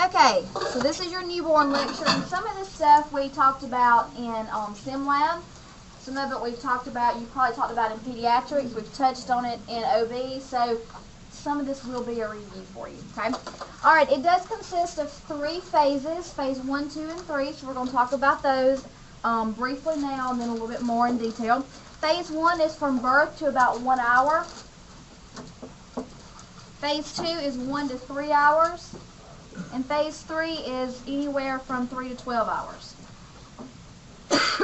Okay, so this is your newborn lecture, and some of this stuff we talked about in Sim Lab. Some of it we've talked about, you probably talked about in pediatrics. We've touched on it in OB, so some of this will be a review for you, okay? All right, it does consist of 3 phases, phase 1, 2, and 3, so we're going to talk about those briefly now and then a little bit more in detail. Phase 1 is from birth to about 1 hour. Phase 2 is 1 to 3 hours. And phase 3 is anywhere from 3 to 12 hours. I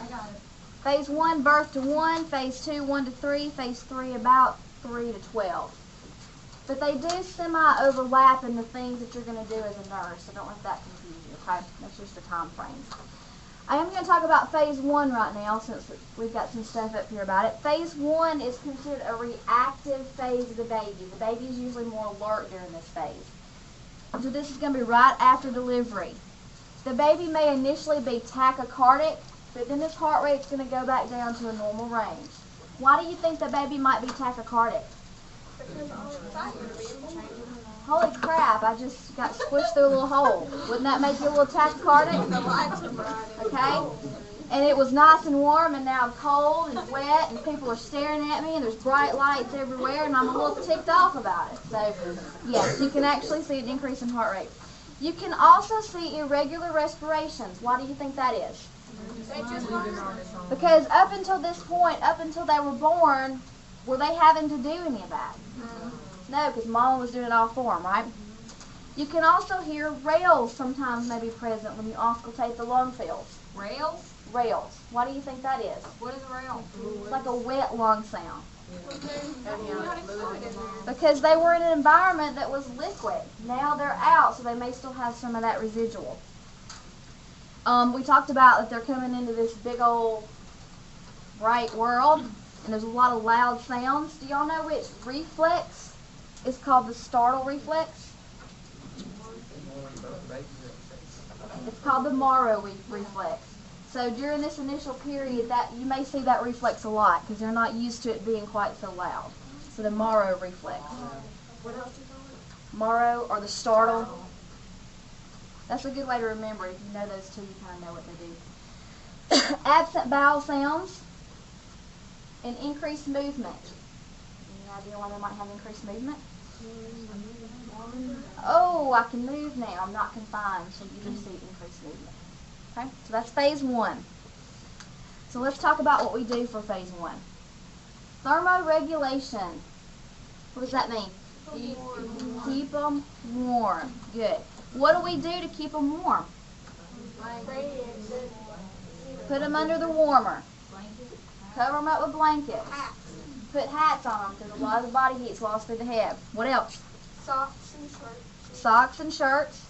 got it. Phase 1, birth to 1. Phase 2, 1 to 3. Phase 3, about 3 to 12. But they do semi-overlap in the things that you're going to do as a nurse, so don't let that confuse you, okay? That's just your time frames. I am going to talk about phase 1 right now since we've got some stuff up here about it. Phase 1 is considered a reactive phase of the baby. The baby is usually more alert during this phase. So this is going to be right after delivery. The baby may initially be tachycardic, but then his heart rate is going to go back down to a normal range. Why do you think the baby might be tachycardic? Because all excited. Holy crap, I just got squished through a little hole. Wouldn't that make you a little tachycardic? Okay? And it was nice and warm, and now cold and wet, and people are staring at me, and there's bright lights everywhere, and I'm a little ticked off about it. So, yes, you can actually see an increase in heart rate. You can also see irregular respirations. Why do you think that is? Because up until this point, up until they were born, were they having to do any of that? No, because Mama was doing it all for them, right? You can also hear rails sometimes may be present when you auscultate the lung fields. Rails? Rails. Why do you think that is? What is a rail? It's like a wet lung sound. Because they were in an environment that was liquid. Now they're out, so they may still have some of that residual. We talked about that they're coming into this big old bright world, and there's a lot of loud sounds. Do y'all know which reflex is called the startle reflex? It's called the Morrow reflex. So during this initial period, that you may see that reflex a lot because they're not used to it being quite so loud. So the Morrow reflex. What else is it? Morrow or the startle. That's a good way to remember it. If you know those two, you kind of know what they do. Absent bowel sounds and increased movement. Any idea why they might have increased movement? Oh, I can move now. I'm not confined, so you do see increased movement. Okay, so that's phase 1. So let's talk about what we do for phase 1. Thermoregulation. What does that mean? Keep them warm. Good. What do we do to keep them warm? Put them under the warmer. Cover them up with blankets. Put hats on them because a lot of the body heat's lost through the head. What else? Socks and shirts. Socks and shirts.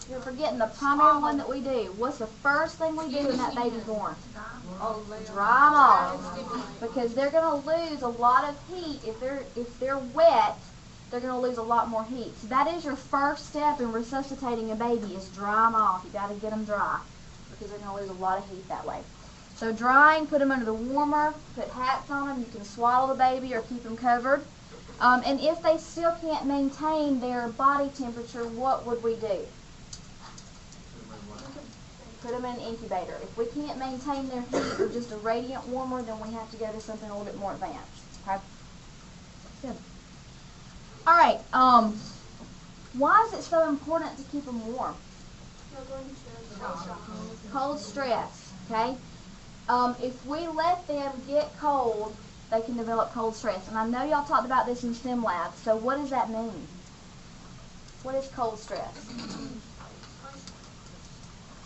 You're forgetting the primary one that we do. What's the first thing we do when that baby's born? Dry them off. Because they're going to lose a lot of heat. If they're wet, they're going to lose a lot more heat. So that is your first step in resuscitating a baby is dry them off. You got to get them dry because they're going to lose a lot of heat that way. So drying, put them under the warmer, put hats on them. You can swaddle the baby or keep them covered. And if they still can't maintain their body temperature, what would we do? Put them in an incubator. If we can't maintain their heat with just a radiant warmer, then we have to go to something a little bit more advanced. Okay? Good. All right. Why is it so important to keep them warm? Cold stress. Okay? If we let them get cold, they can develop cold stress. And I know y'all talked about this in Sim Lab. So what does that mean? What is cold stress?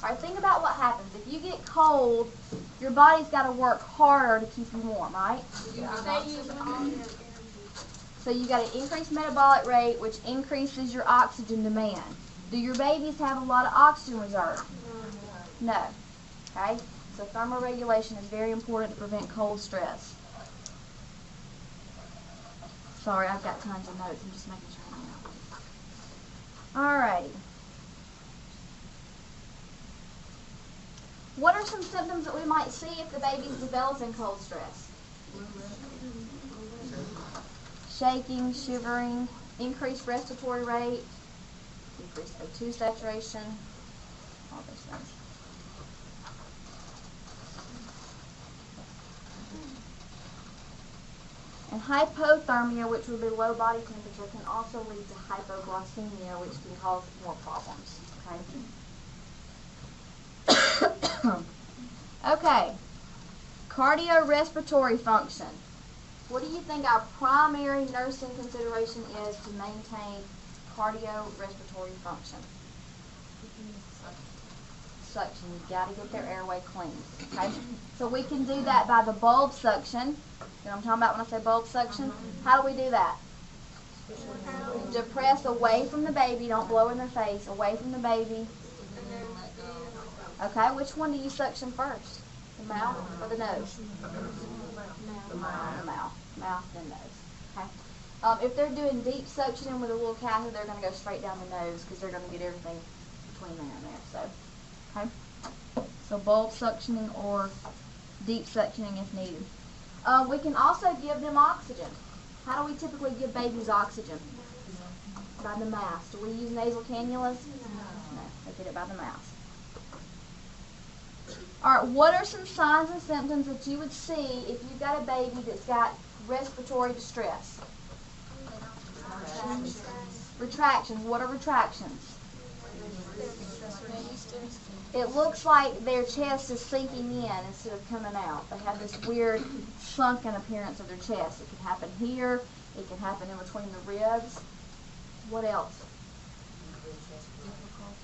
All right, think about what happens. If you get cold, your body's got to work harder to keep you warm, right? So you got an increased metabolic rate, which increases your oxygen demand. Do your babies have a lot of oxygen reserve? No. Okay? So thermoregulation is very important to prevent cold stress. Sorry, I've got tons of notes. I'm just making sure I know. All right. What are some symptoms that we might see if the baby's developing cold stress? Shaking, shivering. increased respiratory rate, decreased O2 saturation, all those things. And hypothermia, which would be low body temperature, can also lead to hypoglycemia, which can cause more problems. Okay. Okay. Cardiorespiratory function. What do you think our primary nursing consideration is to maintain cardiorespiratory function? Suction. You've got to get their airway clean. Okay? So we can do that by the bulb suction. You know what I'm talking about when I say bulb suction? How do we do that? Depress away from the baby. Don't blow in their face. Away from the baby. Okay, which one do you suction first? The mouth or the nose? The mouth. Mouth, then nose. Okay. If they're doing deep suctioning with a little catheter, they're going to go straight down the nose because they're going to get everything between there and there. So, okay. So bulb suctioning or deep suctioning if needed. We can also give them oxygen. How do we typically give babies oxygen? By the mouth. Do we use nasal cannulas? No, they get it by the mouth. Alright, what are some signs and symptoms that you would see if you've got a baby that's got respiratory distress? Retractions. What are retractions? It looks like their chest is sinking in instead of coming out. They have this weird sunken appearance of their chest. It can happen here. It can happen in between the ribs. What else?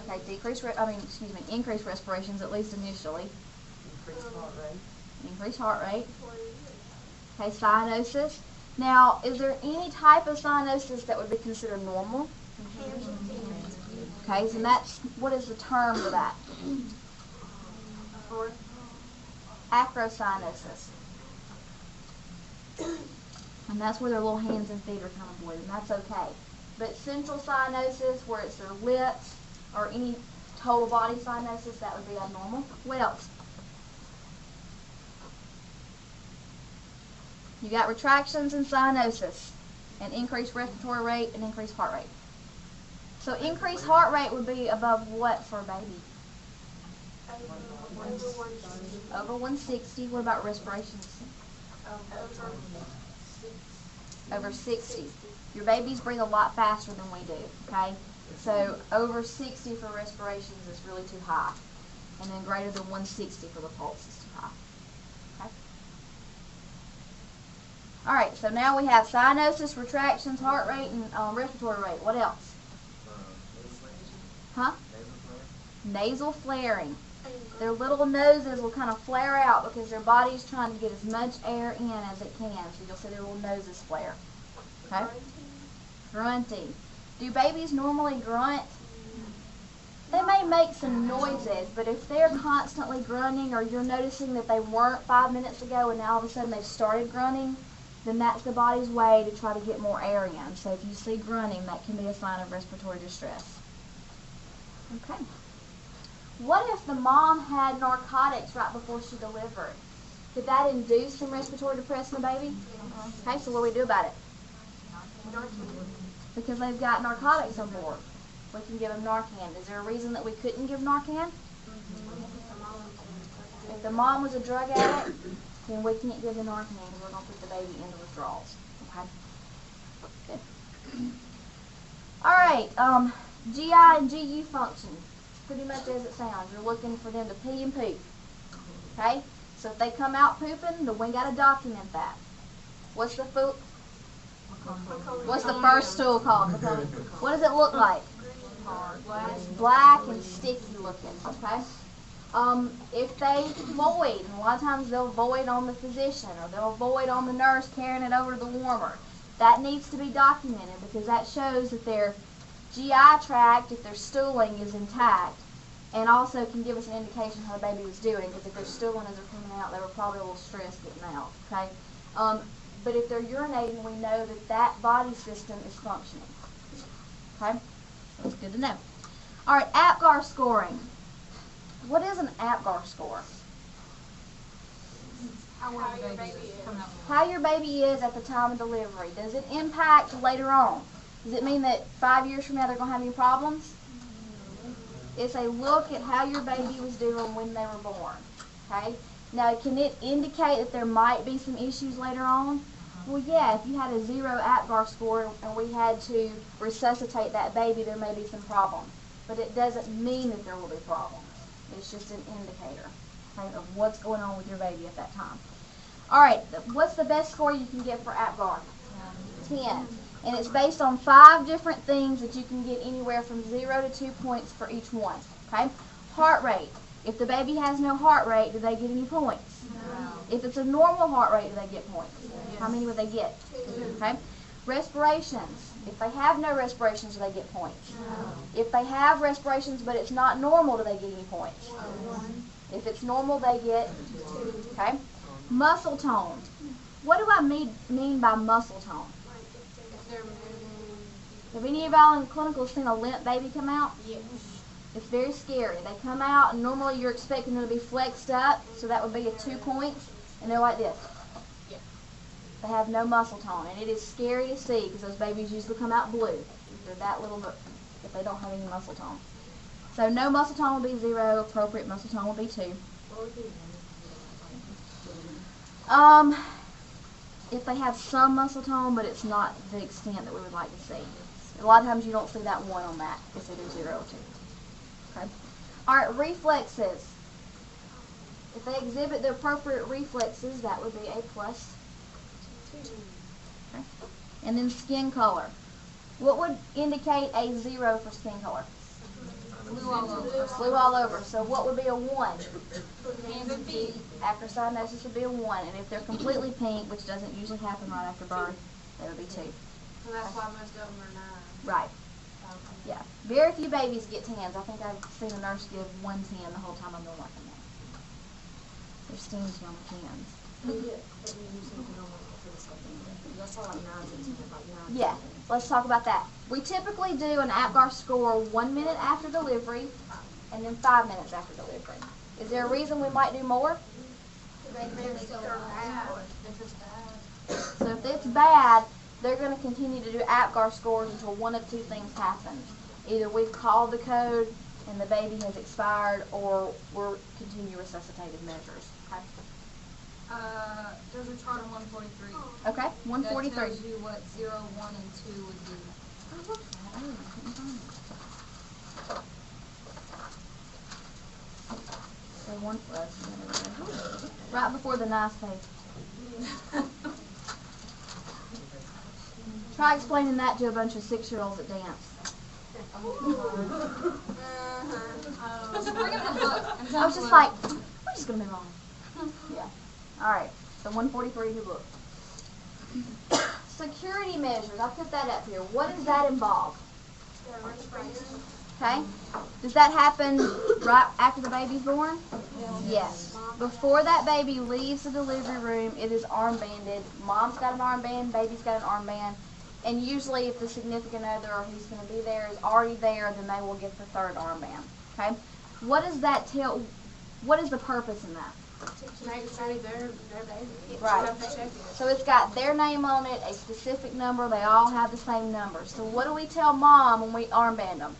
Okay, increased respirations, at least initially. Increased heart rate. Okay, cyanosis. Now, is there any type of cyanosis that would be considered normal? Okay, so what is the term for that? Acrocyanosis. And that's where their little hands and feet are kind of blue, and that's okay. But central cyanosis, where it's their lips, or any total body cyanosis, that would be abnormal. What else? You got retractions and cyanosis, and increased respiratory rate and increased heart rate. So increased heart rate would be above what for a baby? Over 160. What about respirations? Over 60. Your babies breathe a lot faster than we do, okay? So over 60 for respirations is really too high. And then greater than 160 for the pulse is too high. Okay? Alright, so now we have cyanosis, retractions, heart rate, and respiratory rate. What else? Huh? Nasal flaring. Their little noses will kind of flare out because their body's trying to get as much air in as it can. So you'll see their little noses flare. Okay? Grunting. Do babies normally grunt? They may make some noises, but if they're constantly grunting or you're noticing that they weren't 5 minutes ago and now all of a sudden they've started grunting, then that's the body's way to try to get more air in. So if you see grunting, that can be a sign of respiratory distress. Okay. What if the mom had narcotics right before she delivered? Could that induce some respiratory depression in the baby? Okay, so what do we do about it? Because they've got narcotics on board. We can give them Narcan. Is there a reason that we couldn't give Narcan? If the mom was a drug addict, then we can't give the Narcan because we're going to put the baby into withdrawals. Okay? Good. All right. GI and GU function. Pretty much as it sounds. You're looking for them to pee and poop. Okay? So if they come out pooping, then we got to document that. What's the first stool called? What does it look like? It's black and sticky looking. Okay? If they void, and a lot of times they'll void on the physician or they'll void on the nurse carrying it over to the warmer. That needs to be documented because that shows that their GI tract, if they're stooling, is intact, and also can give us an indication how the baby was doing, because if they're stooling as they're coming out, they were probably a little stressed getting out, okay? But if they're urinating, we know that that body system is functioning, okay? So it's good to know. All right, APGAR scoring. What is an APGAR score? How your baby is at the time of delivery. Does it impact later on? Does it mean that 5 years from now they're going to have any problems? It's a look at how your baby was doing when they were born. Okay? Now, can it indicate that there might be some issues later on? Well, yeah, if you had a 0 APGAR score and we had to resuscitate that baby, there may be some problems. But it doesn't mean that there will be problems. It's just an indicator, okay, of what's going on with your baby at that time. All right, what's the best score you can get for APGAR? 10. And it's based on 5 different things that you can get anywhere from 0 to 2 points for each one. Okay? Heart rate. If the baby has no heart rate, do they get any points? No. If it's a normal heart rate, do they get points? Yes. How many would they get? 2. Okay? Respirations. If they have no respirations, do they get points? No. If they have respirations but it's not normal, do they get any points? 1. If it's normal, they get 2. Okay? Muscle tone. What do I mean by muscle tone? If they're moving. Have any of y'all in clinical seen a limp baby come out? Yes. It's very scary. They come out and normally you're expecting them to be flexed up, so that would be a 2 points, and they're like this. Yeah. They have no muscle tone, and it is scary to see because those babies usually come out blue. They're that little if they don't have any muscle tone. So no muscle tone will be 0. Appropriate muscle tone will be 2. If they have some muscle tone, but it's not the extent that we would like to see. A lot of times you don't see that 1 on that. It's either 0 or 2. Okay. All right, reflexes. If they exhibit the appropriate reflexes, that would be a plus. Okay. And then skin color. What would indicate a 0 for skin color? Blue all over. Blue all over. So what would be a 1? Hands and feet. After cyanosis would be a 1. And if they're completely pink, which doesn't usually happen right after birth, they would be 2. So that's why most of them are 9. Right. Yeah. Very few babies get tans. I think I've seen a nurse give 1 tan the whole time I've been working there. There's stings on the cans. Yeah. Let's talk about that. We typically do an APGAR score 1 minute after delivery and then 5 minutes after delivery. Is there a reason we might do more? So if it's bad, they're going to continue to do APGAR scores until one of 2 things happens. Either we've called the code and the baby has expired, or we're continue resuscitative measures. Okay? There's a chart on 143. Okay, 143. That tells you what 0, 1, and 2 would be. So right before the nice page. Try explaining that to a bunch of 6-year-olds at dance. I was just like, we're just going to move on. Yeah. All right. So 143, new book. Security measures. I'll put that up here. What does that involve? Okay. Does that happen right after the baby's born? Yes. Before that baby leaves the delivery room, it is armbanded. Mom's got an armband, baby's got an armband. And usually if the significant other or who's going to be there is already there, then they will get the 3rd armband. Okay? What does that tell? What is the purpose in that? Make sure their baby. Right. So it's got their name on it, a specific number. They all have the same number. So what do we tell mom when we armband them?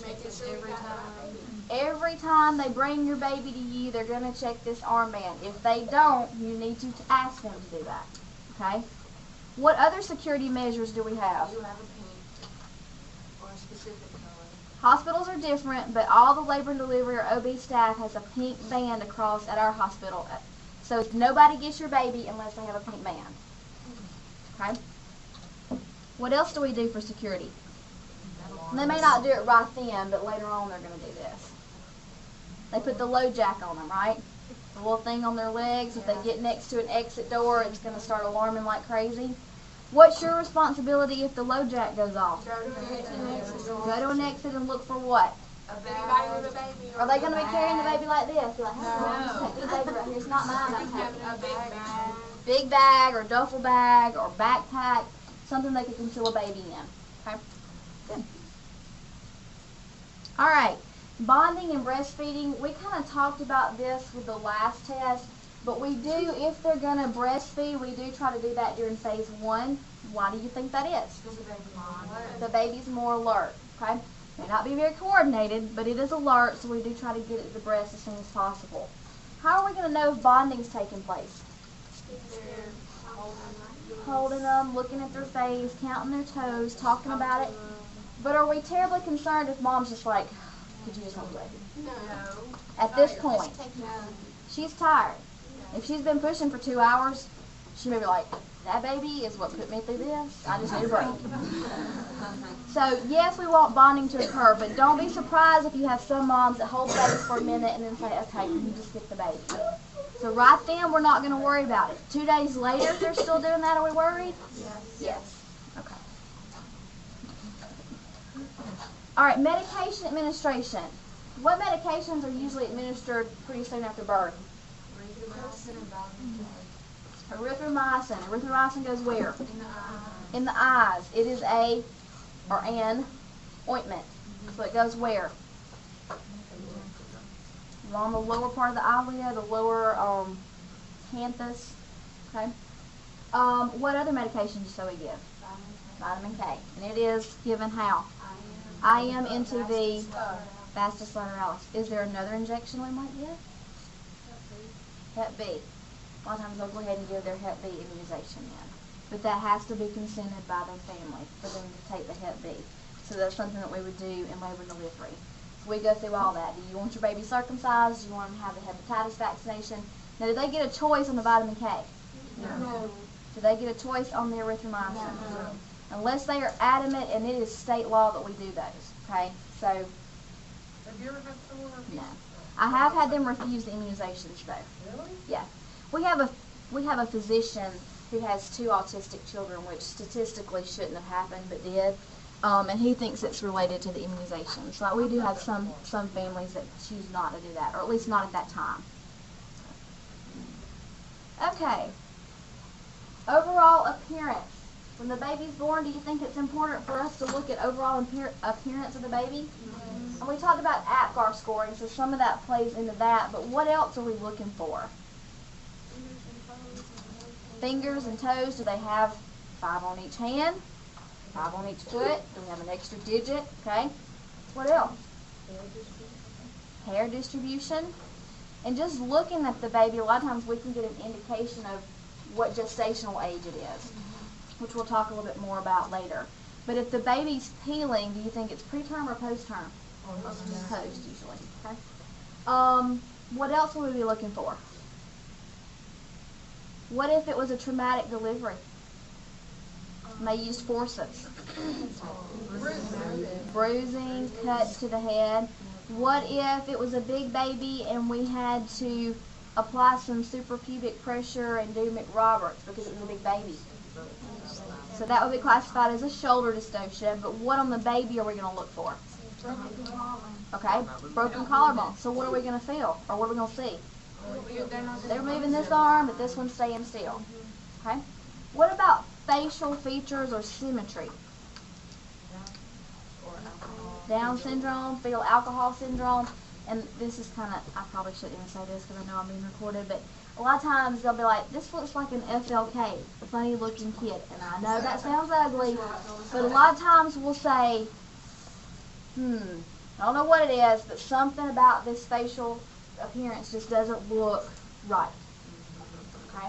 Make it every time. Every time they bring your baby to you, they're going to check this armband. If they don't, you need to ask them to do that. Okay? What other security measures do we have? You have a pink or a specific color. Hospitals are different, but all the labor and delivery or OB staff has a pink band across at our hospital. So nobody gets your baby unless they have a pink band. Okay? What else do we do for security? And they may not do it right then, but later on they're going to do this. They put the low jack on them, right? The little thing on their legs. If they get next to an exit door, it's going to start alarming like crazy. What's your responsibility if the low jack goes off? Go Go to an exit and look for what? Anybody with a baby. Are they going to be carrying the baby like this? You're like, No. take the baby right here. It's not mine. I'm taking A big bag. big bag or duffel bag or backpack, something they could conceal a baby in. Okay? Good. All right. Bonding and breastfeeding, we kind of talked about this with the last test, but we do, if they're going to breastfeed, we do try to do that during phase 1. Why do you think that is? Because the baby's more. The baby's more alert, okay? May not be very coordinated, but it is alert, so we do try to get it to the breast as soon as possible. How are we going to know if bonding's taking place? Holding them, looking at their face, counting their toes, talking about it. But are we terribly concerned if mom's just like, could you just hold the baby? No. At this point, she's tired. If she's been pushing for 2 hours, she may be like, that baby is what put me through this. I just need a break. So, yes, we want bonding to occur, but don't be surprised if you have some moms that hold babies for a minute and then say, okay, can you just get the baby? So right then, we're not going to worry about it. 2 days later, if they're still doing that, are we worried? Yes. Okay. All right, medication administration. What medications are usually administered pretty soon after birth? Erythromycin. Erythromycin goes where? In the eyes. It is an ointment. So it goes where? Along the lower part of the eyelid, the lower canthus. Okay. What other medications do we give? Vitamin K. And it is given how? IM into the vastus lateralis. Is there another injection we might give? Hep B. A lot of times they'll go ahead and give their Hep B immunization in. But that has to be consented by their family for them to take the Hep B. So that's something that we would do in labor and delivery. So we go through all that. Do you want your baby circumcised? Do you want them to have the hepatitis vaccination? Now, do they get a choice on the vitamin K? No. Do they get a choice on the erythromycin? No. Unless they are adamant, and it is state law that we do those. Okay? So, Have you ever had someone refuse? no. I have had them refuse the immunizations, though. Really? Yeah. We have a physician who has 2 autistic children, which statistically shouldn't have happened, but did. And he thinks it's related to the immunization. So we do have some families that choose not to do that, or at least not at that time. Okay. Overall appearance. When the baby's born, do you think it's important for us to look at overall appearance of the baby? And we talked about APGAR scoring, so some of that plays into that, but what else are we looking for? Fingers and toes. Do they have 5 on each hand? 5 on each foot? Do we have an extra digit? Okay. What else? Hair distribution. And just looking at the baby, a lot of times we can get an indication of what gestational age it is, which we'll talk a little bit more about later. But if the baby's peeling, do you think it's preterm or post-term? Post, usually. Okay. What else would we be looking for? What if it was a traumatic delivery? May use forceps. Bruising, cuts to the head. What if it was a big baby and we had to apply some suprapubic pressure and do McRoberts because it was a big baby? So that would be classified as a shoulder dystocia, but what on the baby are we going to look for? Okay, broken collarbone. So what are we going to feel? Or what are we going to see? They're moving this arm, but this one's staying still. Okay? What about facial features or symmetry? Down syndrome, fetal alcohol syndrome, and this is kind of, I probably shouldn't even say this because I know I'm being recorded, but a lot of times they'll be like, this looks like an FLK, a funny looking kid, and I know that sounds ugly, but a lot of times we'll say, I don't know what it is, but something about this facial appearance just doesn't look right. Okay?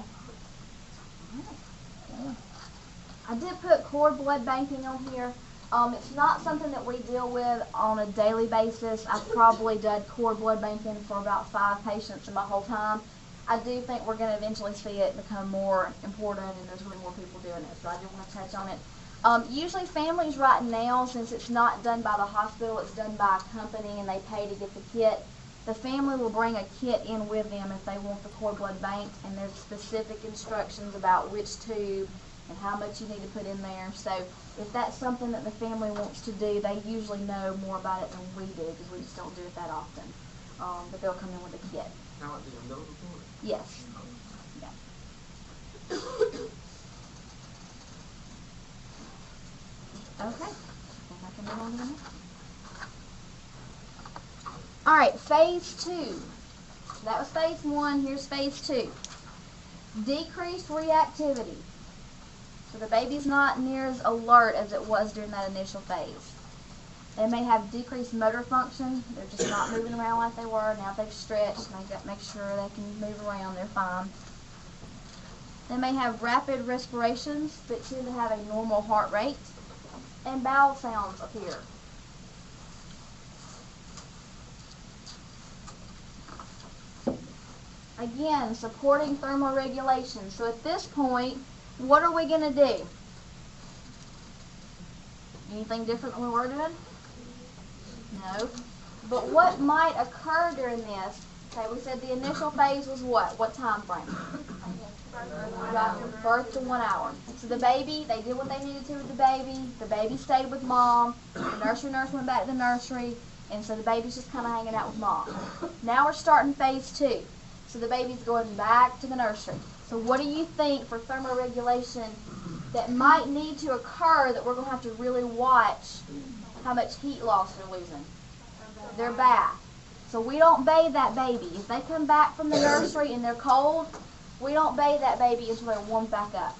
I did put cord blood banking on here. It's not something that we deal with on a daily basis. I've probably done cord blood banking for about 5 patients in my whole time. I do think we're going to eventually see it become more important, and there's really more people doing it, so I do want to touch on it. Usually families right now, since it's not done by the hospital, it's done by a company and they pay to get the kit. The family will bring a kit in with them if they want the cord blood banked, and there's specific instructions about which tube and how much you need to put in there. So if that's something that the family wants to do, they usually know more about it than we do because we just don't do it that often. But they'll come in with a kit. Now, do you know the cord? Yes. Yeah. Okay. I can move on to the next. All right, phase 2. So that was phase 1. Here's phase 2. Decreased reactivity. So the baby's not near as alert as it was during that initial phase. They may have decreased motor function. They're just not moving around like they were. Now they've stretched, make sure they can move around. They're fine. They may have rapid respirations, but tend to have a normal heart rate. And bowel sounds appear. Again, supporting thermoregulation. So at this point, what are we going to do? Anything different than we were doing? No. But what might occur during this? Okay, we said the initial phase was what? What time frame? Birth to 1 hour. So the baby, they did what they needed to with the baby. The baby stayed with mom. The nursery nurse went back to the nursery. And so the baby's just kind of hanging out with mom. Now we're starting phase 2. So the baby's going back to the nursery. So what do you think for thermoregulation that might need to occur that we're going to have to really watch how much heat loss they're losing? Their bath. So we don't bathe that baby. If they come back from the nursery and they're cold, we don't bathe that baby until they're warmed back up.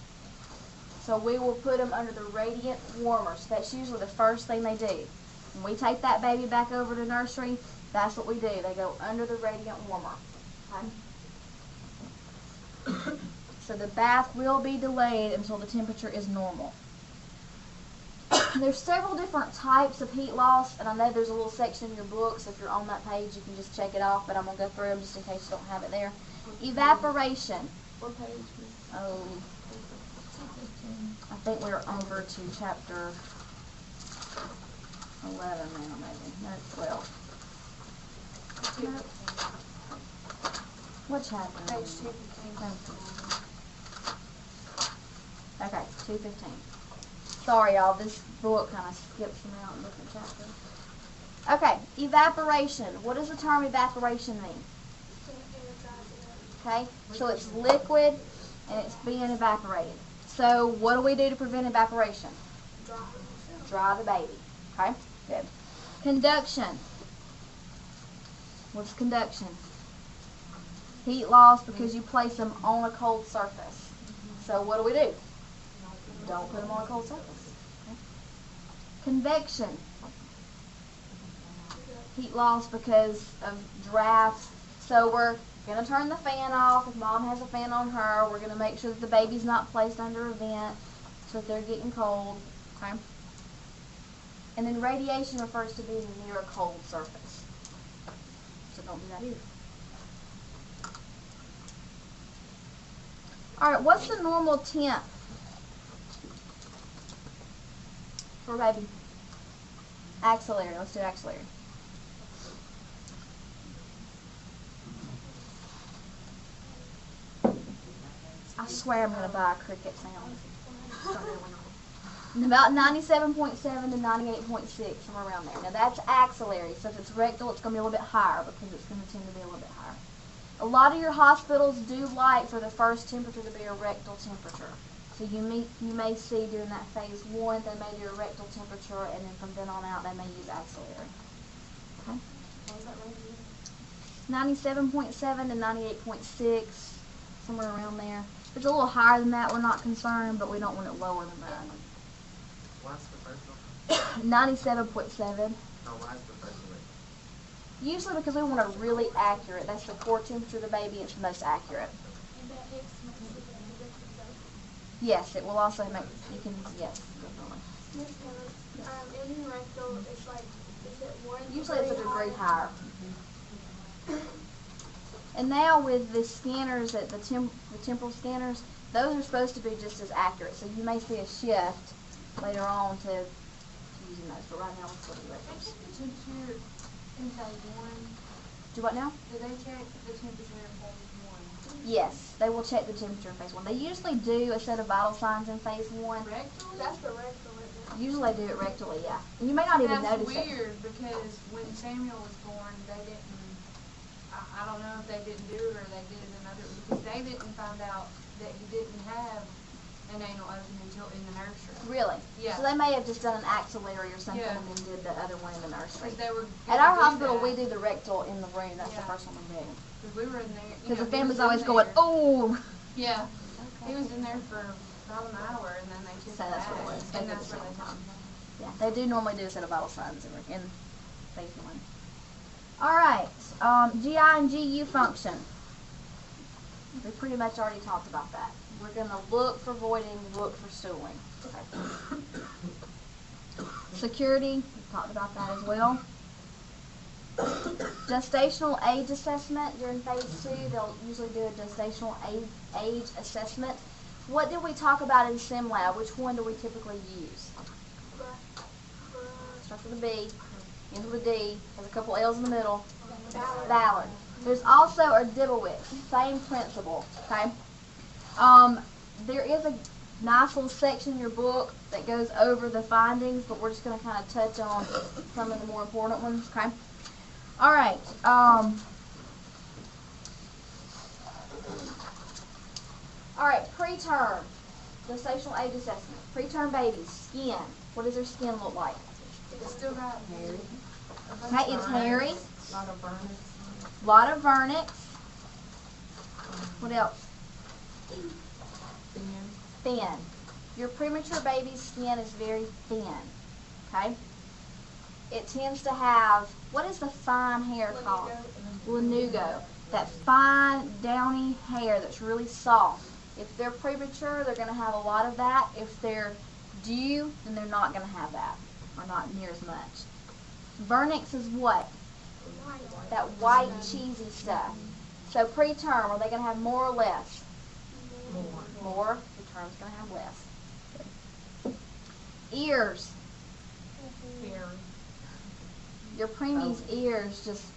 So we will put them under the radiant warmer. So that's usually the first thing they do. When we take that baby back over to nursery, that's what we do. They go under the radiant warmer. Okay? So the bath will be delayed until the temperature is normal. There's several different types of heat loss, and I know there's a little section in your book, so if you're on that page, you can just check it off, but I'm going to go through them just in case you don't have it there. Evaporation. What page? Oh, I think we're over to chapter 11 now, maybe. No, 12. No. What chapter? Page 215. Okay, 215. Sorry, y'all. This book kind of skips them out in different chapters. Okay, evaporation. What does the term evaporation mean? Okay, so it's liquid and it's being evaporated. So what do we do to prevent evaporation? Dry the baby. Okay, good. Conduction. What's conduction? Heat loss because you place them on a cold surface. So what do? Don't put them on a cold surface. Okay. Convection. Heat loss because of drafts. So we're going to turn the fan off. If mom has a fan on her, we're going to make sure that the baby's not placed under a vent so that they're getting cold. Okay. And then radiation refers to being near a cold surface. So don't do that either. Alright, what's the normal temp for a baby? Axillary. Let's do axillary. I swear I'm going to buy a cricket sound. About 97.7 to 98.6, somewhere around there. Now that's axillary, so if it's rectal, it's going to be a little bit higher because it's going to tend to be a little bit higher. A lot of your hospitals do like for the first temperature to be a rectal temperature. So you may see during that phase 1, they may do a rectal temperature, and then from then on out, they may use axillary. Okay? What was that rating? 97.7 to 98.6, somewhere around there. If it's a little higher than that, we're not concerned, but we don't want it lower than that. What's the first one? 97.7. No, why's the first one? Usually because we want a really accurate. That's the core temperature of the baby. It's the most accurate. Yes, it will also make, you can, yes, definitely. In rectal, it's like, is it 1 Usually it's a degree higher. And now with the scanners, the temporal scanners, those are supposed to be just as accurate. So you may see a shift later on to using those, but right now let's look at rectals. Temperature in phase 1. Do what now? Do they check the temperature in phase 1? Yes, they will check the temperature in phase 1. They usually do a set of vital signs in phase 1. Rectal? That's the rectal, isn't it? Usually they do it rectally, yeah. And you may not even That's notice it. weird because when Samuel was born, they didn't, I don't know if they didn't do it or they did it another, because they didn't find out that he didn't have an anal opening until in the nursery. Really? Yeah. So they may have just done an axillary or something Yeah. and then did the other one in the nursery. Because they were At our gonna hospital, that. we do the rectal in the room. That's the Yeah. first one we do. Because we were in there. Because the he family's was in always going, there. oh! Yeah. He was in there for about an hour, and then they took So it that's back. what it was. And They that's did where the they same took time. it Yeah, they do normally do a set of vital signs in phase 1. All right, GI and GU function. We pretty much already talked about that. We're going to look for voiding, look for stooling. Okay. Security, we talked about that as well. Gestational age assessment during phase 2, they'll usually do a gestational age assessment. What did we talk about in SimLab? Which one do we typically use? Starts with a B, ends with a D, has a couple L's in the middle. Valid. There's also a Dibowitz, same principle. Okay. There is a nice little section in your book that goes over the findings, but we're just going to kind of touch on some of the more important ones. Okay. All right. All right. Preterm gestational age assessment. Preterm babies, skin. What does their skin look like? It's still got Hairy. Okay, it's hairy. A lot of vernix. Lot of vernix. What else? Thin. Thin. Your premature baby's skin is very thin. Okay? It tends to have, what is the fine hair called? Lanugo. That fine, downy hair that's really soft. If they're premature, they're going to have a lot of that. If they're due, then they're not going to have that, or not near as much. Vernix is what? That white, cheesy stuff. So preterm, are they going to have more or less? More. Preterm's going to have less. Ears. Hairy. Your preemie's ears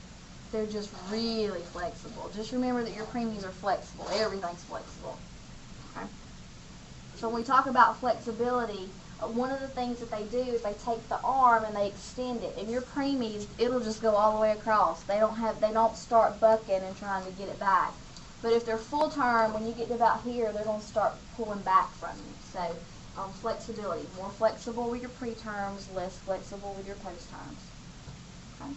they're just really flexible. Just remember that your preemies are flexible. Everything's flexible. Okay? So when we talk about flexibility, one of the things that they do is they take the arm and they extend it. And your preemies, it'll just go all the way across. They don't start bucking and trying to get it back. But if they're full term, when you get to about here, they're going to start pulling back from you. So flexibility, more flexible with your preterms, less flexible with your postterms. Okay.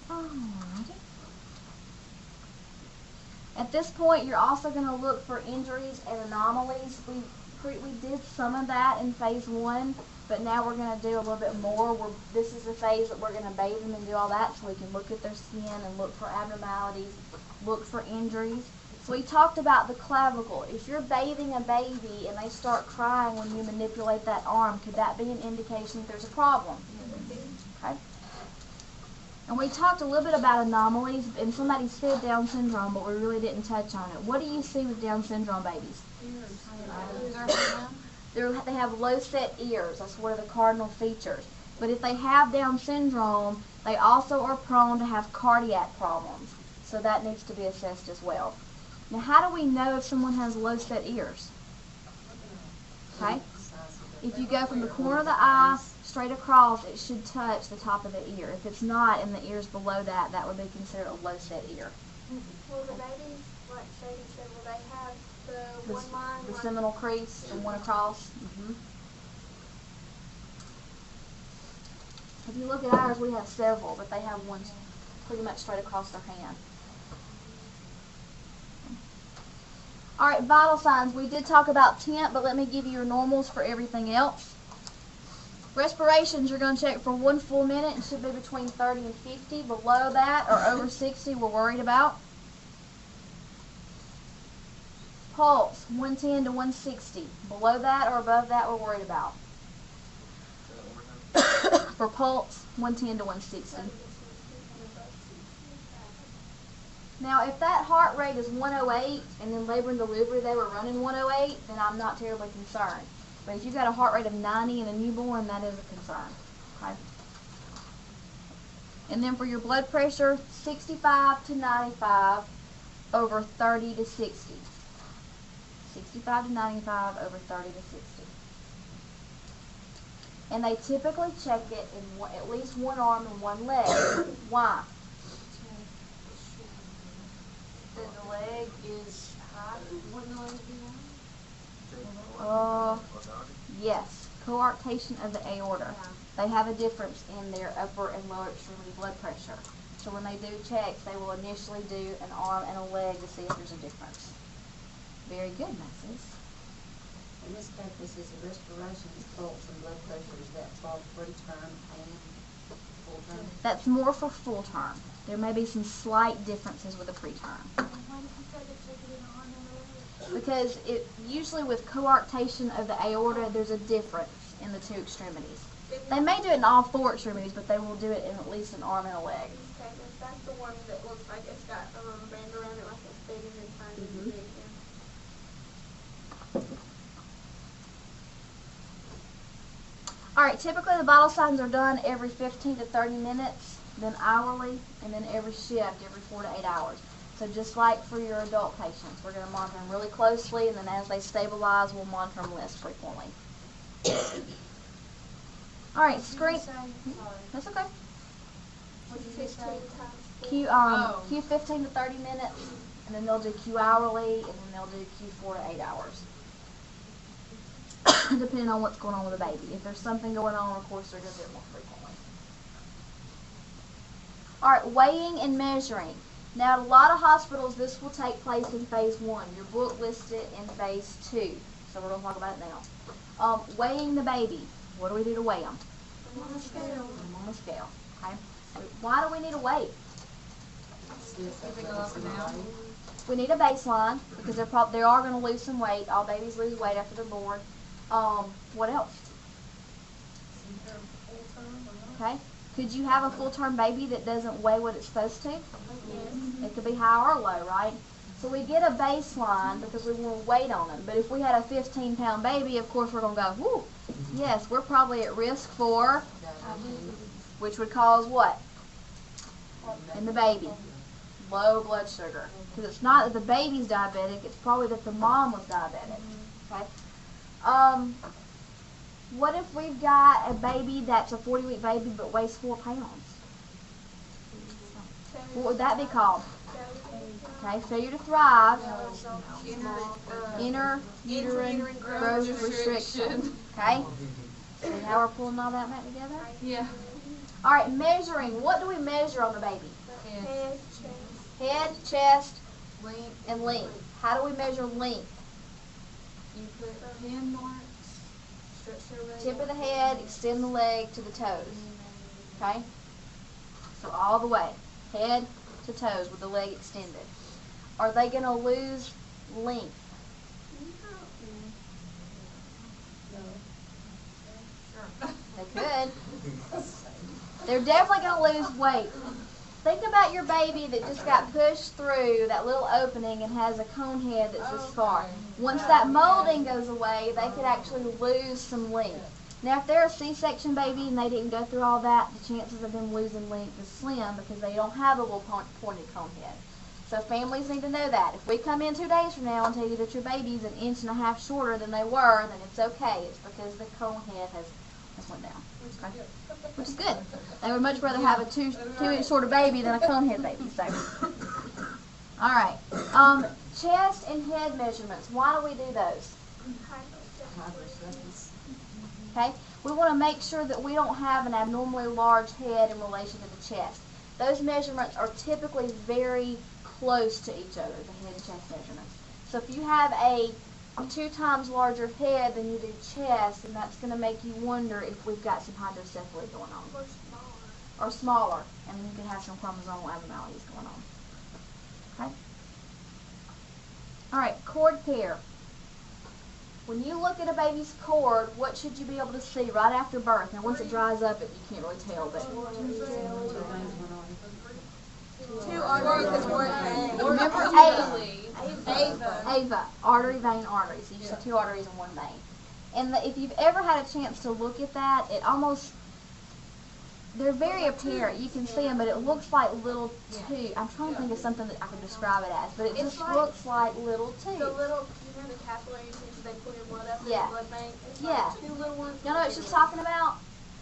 Alrighty. At this point, you're also going to look for injuries and anomalies. We did some of that in phase 1, but now we're going to do a little bit more. This is the phase that we're going to bathe them and do all that, so we can look at their skin and look for abnormalities, look for injuries. So we talked about the clavicle. If you're bathing a baby and they start crying when you manipulate that arm, could that be an indication that there's a problem? Okay. And we talked a little bit about anomalies, and somebody said Down syndrome, but we really didn't touch on it. What do you see with Down syndrome babies? They have low-set ears. That's one of the cardinal features. But if they have Down syndrome, they also are prone to have cardiac problems. So that needs to be assessed as well. Now, how do we know if someone has low-set ears? Okay? If you go from the corner of the eye straight across, it should touch the top of the ear. If it's not and the ear's below that, that would be considered a low-set ear. Will the babies, like Sadie said, will they have the one line? The seminal crease and one across. If you look at ours, we have several, but they have one pretty much straight across their hand. All right, vital signs. We did talk about temp, but let me give you your normals for everything else. Respirations, you're going to check for 1 full minute and should be between 30 and 50. Below that or over 60, we're worried about. Pulse, 110 to 160. Below that or above that, we're worried about. For pulse, 110 to 160. Now, if that heart rate is 108 and then labor and delivery they were running 108, then I'm not terribly concerned. But if you've got a heart rate of 90 in a newborn, that is a concern. Okay? And then for your blood pressure, 65 to 95 over 30 to 60. 65 to 95 over 30 to 60. And they typically check it in at least one arm and one leg. Why? The leg is high. Wouldn't the leg be Yes. Coarctation of the aorta. They have a difference in their upper and lower extremity blood pressure. So when they do checks, they will initially do an arm and a leg to see if there's a difference. Very good, Mrs. And Ms. Beckman says the restoration of pulse and blood pressure, is that for preterm and full term? That's more for full term. There may be some slight differences with the preterm. Why did you say that you could an arm and a leg? Because it usually with coarctation of the aorta, there's a difference in the two extremities. They may do it in all four extremities, but they will do it in at least an arm and a leg. Okay, that's the one that looks like it's got a rubber band around it, like it's bigger than tiny. Mhm. Alright, typically the vital signs are done every 15 to 30 minutes, then hourly, and then every shift, every 4 to 8 hours. So just like for your adult patients, we're going to monitor them really closely, and then as they stabilize, we'll monitor them less frequently. Alright, screen. Sorry. That's okay. What did you 15 say? times Q, Oh. Q 15 to 30 minutes, and then they'll do Q hourly, and then they'll do Q 4 to 8 hours. Depending on what's going on with the baby. If there's something going on, of course, they're going to do it more frequently. Alright, weighing and measuring. Now, at a lot of hospitals, this will take place in phase 1. Your book lists it in phase 2. So we're going to talk about it now. Weighing the baby. What do we do to weigh them? on the scale. Put them on the scale. Okay. Why do we need a weight? See if If that it go up goes or in down. line. We need a baseline because they are going to lose some weight. All babies lose weight after they're born. What else? Okay. Could you have a full-term baby that doesn't weigh what it's supposed to? It could be high or low, right? So we get a baseline because we want to weight on them. But if we had a 15-pound baby, of course we're going to go, whoo, yes, we're probably at risk for, which would cause what? In the baby? Low blood sugar. Because it's not that the baby's diabetic, it's probably that the mom was diabetic. Okay? What if we've got a baby that's a 40-week baby but weighs 4 pounds? What would that be called? Okay, failure to thrive, inner uterine growth restriction. Okay? See how we're pulling all that back together? Yeah. Alright, measuring. What do we measure on the baby? Head, chest. Head, chest, Length. and length. How do we measure length? You put pin marks. Stretch their leg. Tip of the head, extend the leg to the toes. Okay? So all the way. Head to toes with the leg extended. Are they going to lose length? Sure. They could. They're definitely going to lose weight. Think about your baby that just got pushed through that little opening and has a cone head that's this far. Once that molding goes away, they could actually lose some length. Now, if they're a C-section baby and they didn't go through all that, the chances of them losing length is slim because they don't have a little pointed cone head. So families need to know that. If we come in 2 days from now and tell you that your baby's 1.5 inches shorter than they were, then it's okay. It's because the cone head has went down. Okay? Which is good. They would much rather have a 2 inch shorter baby than a cone head baby. So, all right. Chest and head measurements. Why do we do those? Okay. We want to make sure that we don't have an abnormally large head in relation to the chest. Those measurements are typically very close to each other, the head and chest measurements. So if you have a 2 times larger head than you do chest, and that's going to make you wonder if we've got some hydrocephaly going on. Or smaller, and you can have some chromosomal abnormalities going on. Okay? Alright, cord care. When you look at a baby's cord, what should you be able to see right after birth? Now once it dries up, you can't really tell, but 2 arteries and 1 vein. remember Ava, artery, vein, artery. So you just have 2 arteries and 1 vein. And if you've ever had a chance to look at that, it almost, they're very apparent. You can see them, but it looks like little tubes. I'm trying to think of something that I can describe it as, but it just looks like little tubes. The little, you know, the capillaries that they put in blood up in Yeah. the blood bank? It's Yeah. like 2 little ones. You know what she's talking about?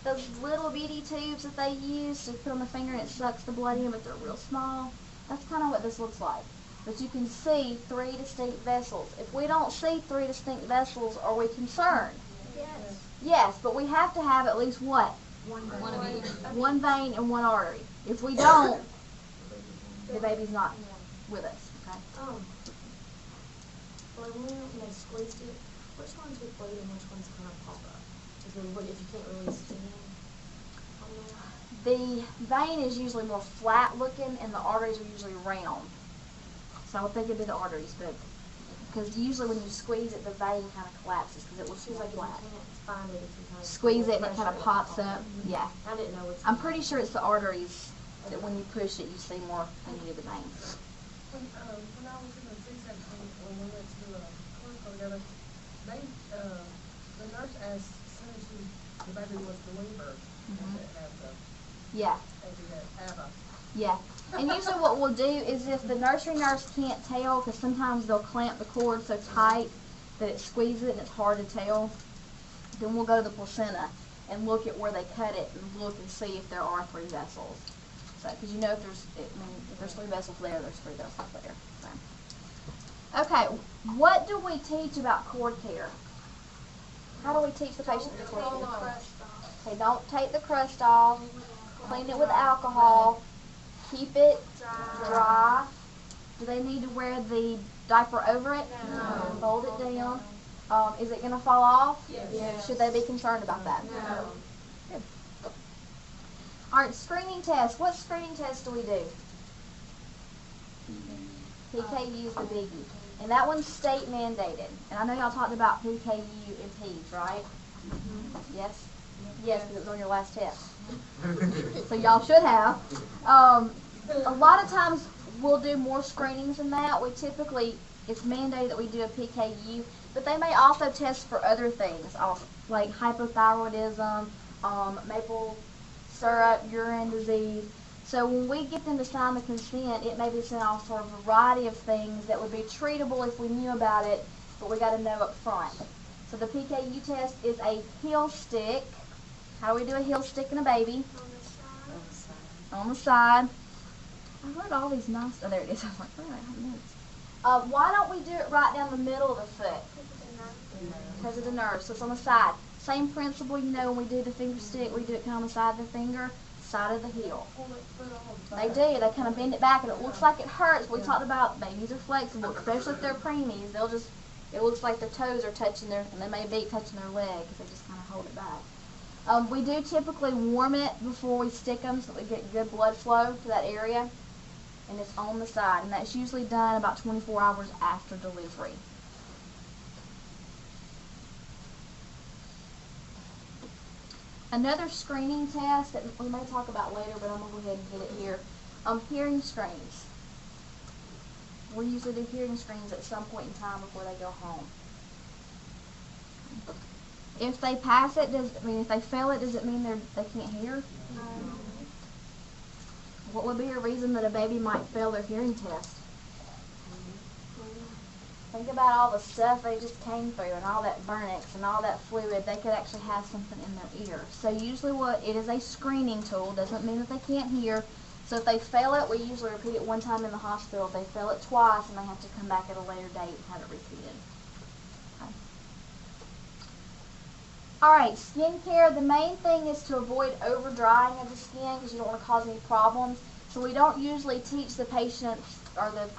Those little bitty tubes that they use to put on the finger and it sucks the blood in, but they're real small. That's kind of what this looks like. But you can see 3 distinct vessels. If we don't see 3 distinct vessels, are we concerned? Yes. Yes, but we have to have at least what? One of each. 1 vein and 1 artery. If we don't, the baby's not with us. Okay? Well, when they squeezed it, which ones would bleed and which ones kind of pop up? If you can't really stand on that. The vein is usually more flat looking, and the arteries are usually round. So I would think it'd be the arteries, but because usually when you squeeze it, the vein kind of collapses because it looks Seems more like flat. you can't find it if you kind of Squeeze it and it pressure kind of pops up. Yeah. I didn't know which I'm one. pretty sure it's the arteries that when you push it, you see more than you do the vein. When I was in the C-section, when we went to clinical together, they, the nurse asked as soon as the baby was delivered, Yeah. Yeah. And usually what we'll do is if the nursery nurse can't tell, because sometimes they'll clamp the cord so tight that it squeezes it and it's hard to tell, then we'll go to the placenta and look at where they cut it and look and see if there are 3 vessels. So, because you know if there's 3 vessels there, there's 3 vessels there. So. Okay, what do we teach about cord care? How do we teach the patient the cord care? Okay, don't take the crust off. Clean it with alcohol. Keep it dry. Do they need to wear the diaper over it? No. Fold it down. Is it going to fall off? Yes. Should they be concerned about that? No. Good. All right, screening test. What screening test do we do? PKU is the biggie. And that one's state mandated. And I know y'all talked about PKU in PEDS, right? Yes? Yes, because it was on your last test. So y'all should have. A lot of times we'll do more screenings than that. We typically, it's mandated that we do a PKU, but they may also test for other things, like hypothyroidism, maple syrup, urine disease. So when we get them to sign the consent, it may be sent off for a variety of things that would be treatable if we knew about it, but we got to know up front. So the PKU test is a heel stick. How do we do a heel stick in a baby? On the side. I heard all these nice. Oh, there it is. I was like, oh, I have notes. Why don't we do it right down the middle of the foot? Because of the nerve. So it's on the side. Same principle, you know, when we do the finger stick, we do it kind of on the side of the finger, side of the heel. They do. They kind of bend it back, and it looks like it hurts. We talked about babies are flexible, especially if they're preemies. They'll just, it looks like their toes are touching their, and they may be touching their leg because they just kind of hold it back. We do typically warm it before we stick them so that we get good blood flow to that area. And it's on the side. And that's usually done about 24 hours after delivery. Another screening test that we may talk about later, but I'm going to go ahead and get it here. Hearing screens. We usually do hearing screens at some point in time before they go home. If they pass it, if they fail it, does it mean they can't hear? No. What would be a reason that a baby might fail their hearing test? Think about all the stuff they just came through and all that vernix and all that fluid. They could actually have something in their ear. So usually it is a screening tool. Doesn't mean that they can't hear. So if they fail it, we usually repeat it one time in the hospital. If they fail it twice, and they have to come back at a later date and have it repeated. Okay. Alright, skin care. The main thing is to avoid over drying of the skin because you don't want to cause any problems. So we don't usually teach the patients or the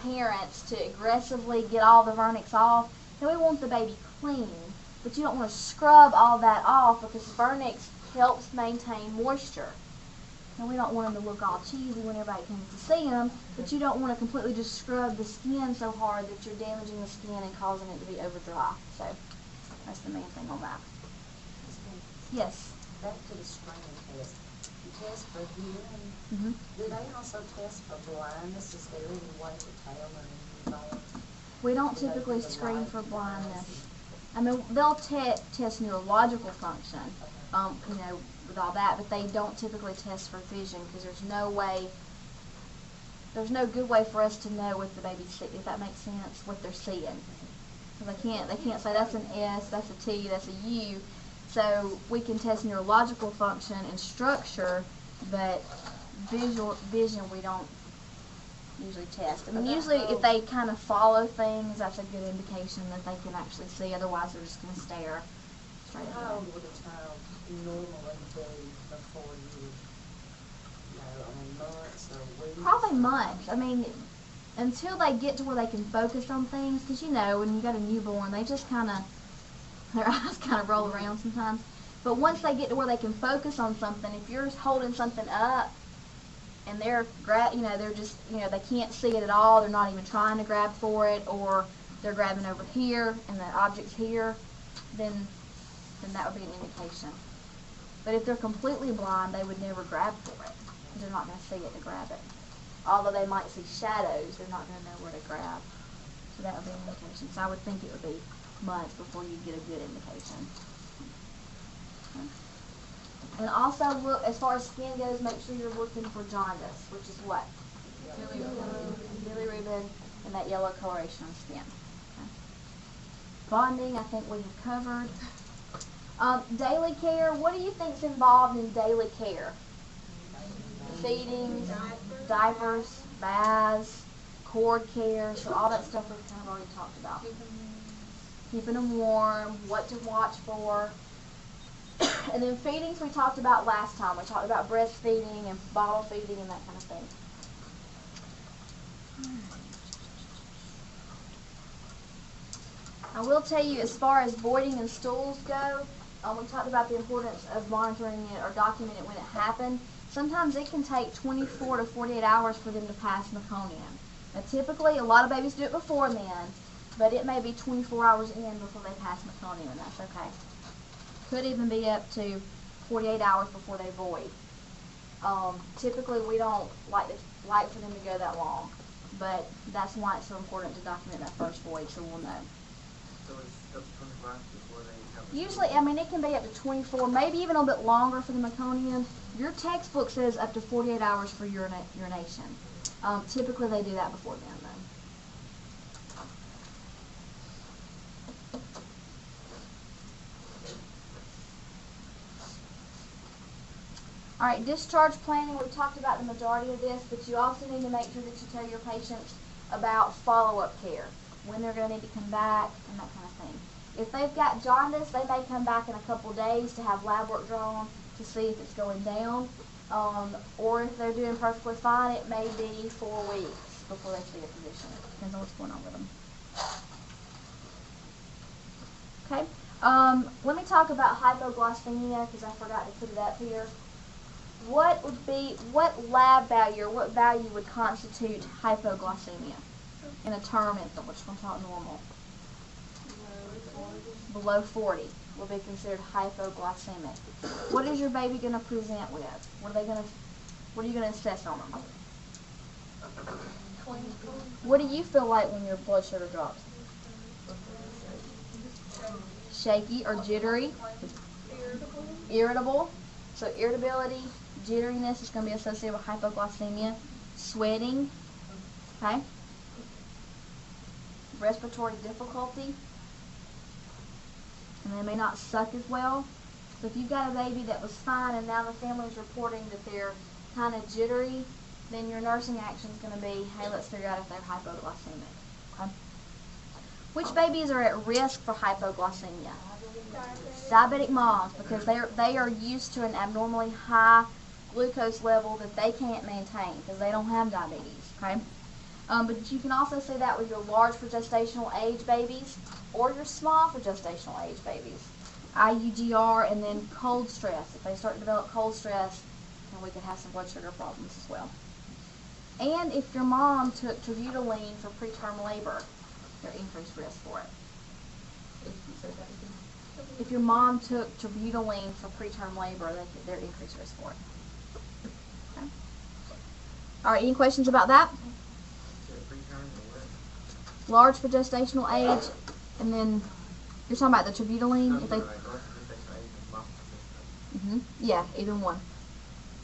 parents to aggressively get all the vernix off. Then we want the baby clean, but you don't want to scrub all that off because vernix helps maintain moisture. And we don't want them to look all cheesy when everybody comes to see them, but you don't want to completely just scrub the skin so hard that you're damaging the skin and causing it to be over dry. So that's the main thing on that. Yes? Back to the screening test. You test for hearing. Mm-hmm. Do they also test for blindness? Is there any way to tell or anything? We don't typically screen for blindness. I mean, they'll test neurological function, you know, with all that, but they don't typically test for vision because there's no good way for us to know what the baby's seeing, if that makes sense, what they're seeing. Because they can't say that's an S, that's a T, that's a U. So we can test neurological function and structure, but vision we don't usually test. I mean, usually if they kind of follow things, that's a good indication that they can actually see. Otherwise, they're just going to stare straight ahead. How old would a child normally be before you know, I mean, months or weeks? Probably months. I mean, until they get to where they can focus on things, because you know, when you got a newborn, they just kind of, their eyes kind of roll around sometimes. But once they get to where they can focus on something, if you're holding something up and they're they're just, they can't see it at all, they're not even trying to grab for it, or they're grabbing over here and the object's here, then that would be an indication. But if they're completely blind, they would never grab for it. They're not going to see it to grab it. Although they might see shadows, they're not going to know where to grab. So that would be an indication. So I would think it would be months before you get a good indication. Okay. And also look, as far as skin goes, make sure you're looking for jaundice, which is what? Bilirubin and that yellow coloration on skin. Okay. Bonding, I think we have covered. Daily care, what do you think is involved in daily care? Feeding, diapers, baths, cord care, so all that stuff we've kind of already talked about. Keeping them warm, what to watch for. And then feedings we talked about last time. We talked about breastfeeding and bottle feeding and that kind of thing. I will tell you, as far as voiding and stools go, we talked about the importance of monitoring it or documenting it when it happened. Sometimes it can take 24 to 48 hours for them to pass meconium. Now typically, a lot of babies do it before then, but it may be 24 hours in before they pass meconium, and that's okay. Could even be up to 48 hours before they void. Typically, we don't like for them to go that long, but that's why it's so important to document that first void, so we'll know. So it's up to 25 before they have Usually, I mean, it can be up to 24, maybe even a little bit longer for the meconium. Your textbook says up to 48 hours for urination. Typically, they do that before then, though. All right, discharge planning, we talked about the majority of this, but you also need to make sure that you tell your patients about follow-up care, when they're going to need to come back, and that kind of thing. If they've got jaundice, they may come back in a couple days to have lab work drawn to see if it's going down. Or if they're doing perfectly fine, it may be 4 weeks before they see a physician. Depends on what's going on with them. Okay. Let me talk about hypoglycemia, because I forgot to put it up here. What lab value or what value would constitute hypoglycemia in a term infant, which we'll talk normal? Below 40 will be considered hypoglycemic. What is your baby going to present with? What are you going to assess on them? What do you feel like when your blood sugar drops? Shaky or jittery? Irritable. So irritability, jitteriness is going to be associated with hypoglycemia. Sweating. Okay. Respiratory difficulty. And they may not suck as well. So if you've got a baby that was fine and now the family is reporting that they're kind of jittery, then your nursing action is going to be, hey, let's figure out if they're hypoglycemic. Okay? Which babies are at risk for hypoglycemia? Diabetic moms, because they are used to an abnormally high glucose level that they can't maintain because they don't have diabetes. Okay? But you can also see that with your large for gestational age babies or your small for gestational age babies. IUGR and then cold stress. If they start to develop cold stress, then we could have some blood sugar problems as well. And if your mom took terbutaline for preterm labor, they're increased risk for it. If your mom took terbutaline for preterm labor, they're increased risk for it. Okay. All right, any questions about that? Large for gestational age, and then you're talking about the terbutaline. If they, yeah, either one.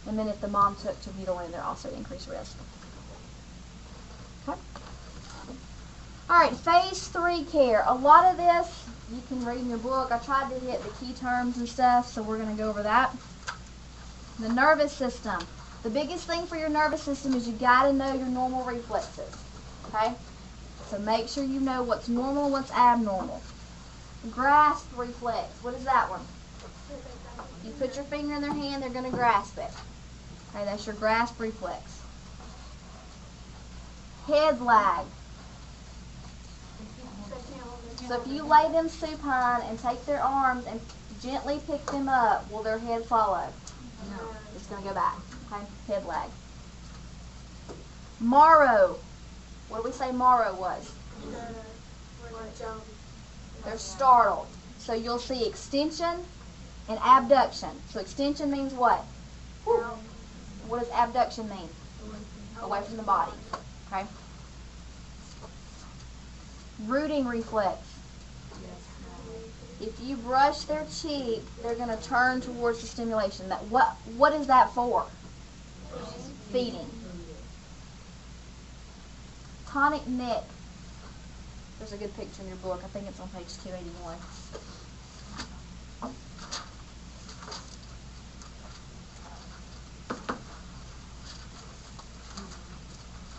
And then if the mom took terbutaline, they're also increased risk. Okay. All right, phase 3 care. A lot of this you can read in your book. I tried to hit the key terms and stuff, so we're going to go over that. The nervous system. The biggest thing for your nervous system is you got to know your normal reflexes. Okay? So make sure you know what's normal, what's abnormal. Grasp reflex. What is that one? You put your finger in their hand, they're going to grasp it. Okay, that's your grasp reflex. Head lag. So if you lay them supine and take their arms and gently pick them up, will their head follow? No. It's going to go back. Okay? Head lag. Morrow. What do we say morrow was? They're startled. So you'll see extension and abduction. So extension means what? What does abduction mean? Away from the body. Okay? Rooting reflex. If you brush their cheek, they're going to turn towards the stimulation. What is that for? Feeding. Tonic neck. There's a good picture in your book. I think it's on page 281.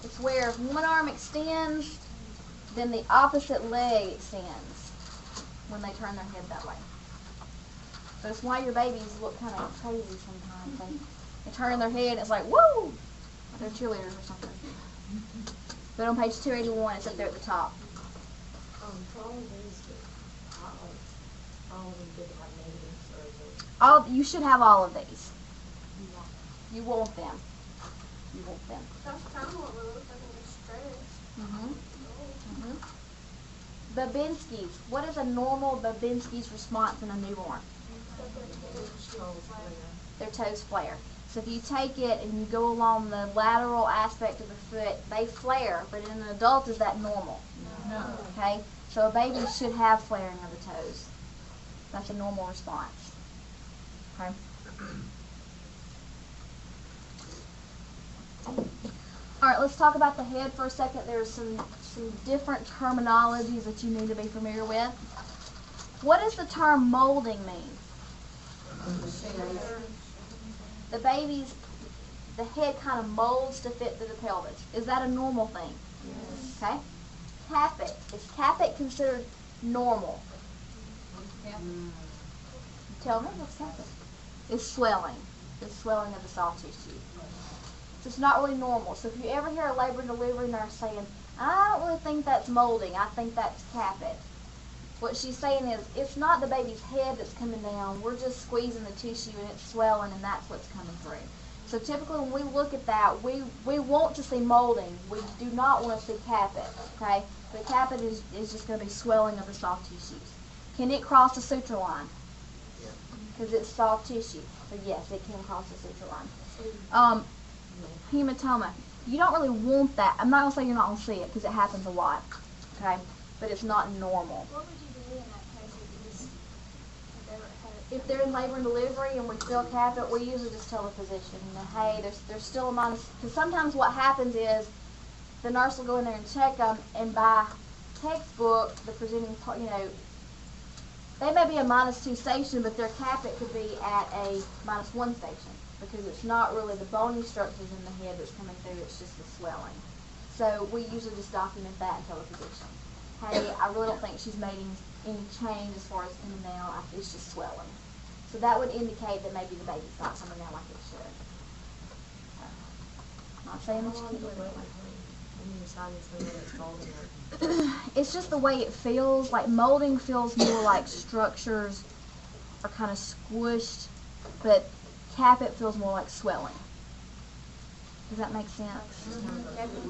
It's where if one arm extends, then the opposite leg extends when they turn their head that way. So it's why your babies look kind of crazy sometimes. They turn their head and it's like, woo! They're cheerleaders or something. But on page 281, it's up there at the top. For all of these, all of them did have negatives, or is it? You should have all of these. You want them. You want them. That's kind of what we look like in the stress. Babinski's. What is a normal Babinski's response in a newborn? Their toes flare. So if you take it and you go along the lateral aspect of the foot, they flare, but in an adult, is that normal? No. Okay? So a baby should have flaring of the toes. That's a normal response. Okay? Alright, let's talk about the head for a second. There's some different terminologies that you need to be familiar with. What does the term molding mean? The baby's, the head kind of molds to fit through the pelvis. Is that a normal thing? Yes. Okay? Capit. Is capit considered normal? Yeah. Tell me, what's capit? It's swelling. It's swelling of the soft tissue. So it's not really normal. So if you ever hear a labor and delivery nurse saying, I don't really think that's molding, I think that's capit. What she's saying is, it's not the baby's head that's coming down, we're just squeezing the tissue and it's swelling and that's what's coming through. So typically when we look at that, we want to see molding. We do not want to see capit, okay? The capit is just going to be swelling of the soft tissues. Can it cross the suture line? Because it's soft tissue. So yes, it can cross the suture line. Hematoma. You don't really want that. I'm not going to say you're not going to see it because it happens a lot, okay? But it's not normal. What would you do in that case If they're in labor and delivery and we feel capit, we usually just tell the physician, hey, there's still a minus. Because sometimes what happens is the nurse will go in there and check them, and by textbook, the presenting, they may be a -2 station, but their capit could be at a -1 station because it's not really the bony structures in the head that's coming through, it's just the swelling. So we usually just document that and tell the physician, hey, I really don't think she's made any change as far as coming down, it's just swelling. So that would indicate that maybe the baby's not coming down like it should. Not saying that you can't do it. It's just the way it feels. Like molding feels more like structures are kind of squished, but capit feels more like swelling. Does that make sense?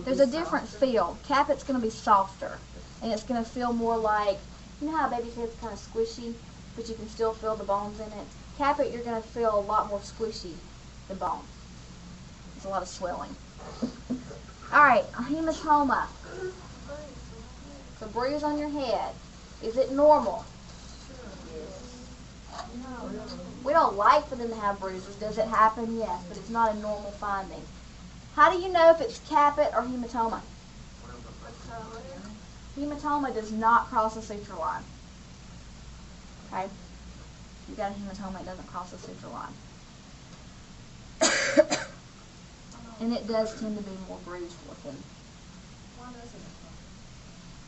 There's a different feel. Capit's going to be softer, and it's going to feel more like, you know how a baby's head's kind of squishy, but you can still feel the bones in it? Capit, you're going to feel a lot more squishy than bone. There's a lot of swelling. Alright, hematoma. The bruise on your head. Is it normal? We don't like for them to have bruises. Does it happen? Yes, but it's not a normal finding. How do you know if it's capit or hematoma? Hematoma does not cross the suture line. Okay? If you've got a hematoma, it doesn't cross the suture line. And it does tend to be more bruised looking. Why doesn't it?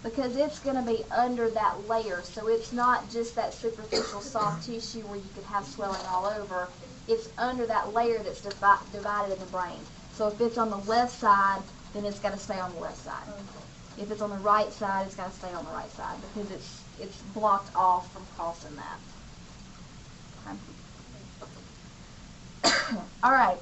Because it's going to be under that layer, so it's not just that superficial soft tissue where you could have swelling all over. It's under that layer that's divided in the brain. So if it's on the left side, then it's got to stay on the left side. If it's on the right side, it's got to stay on the right side because it's blocked off from crossing that. Okay. All right.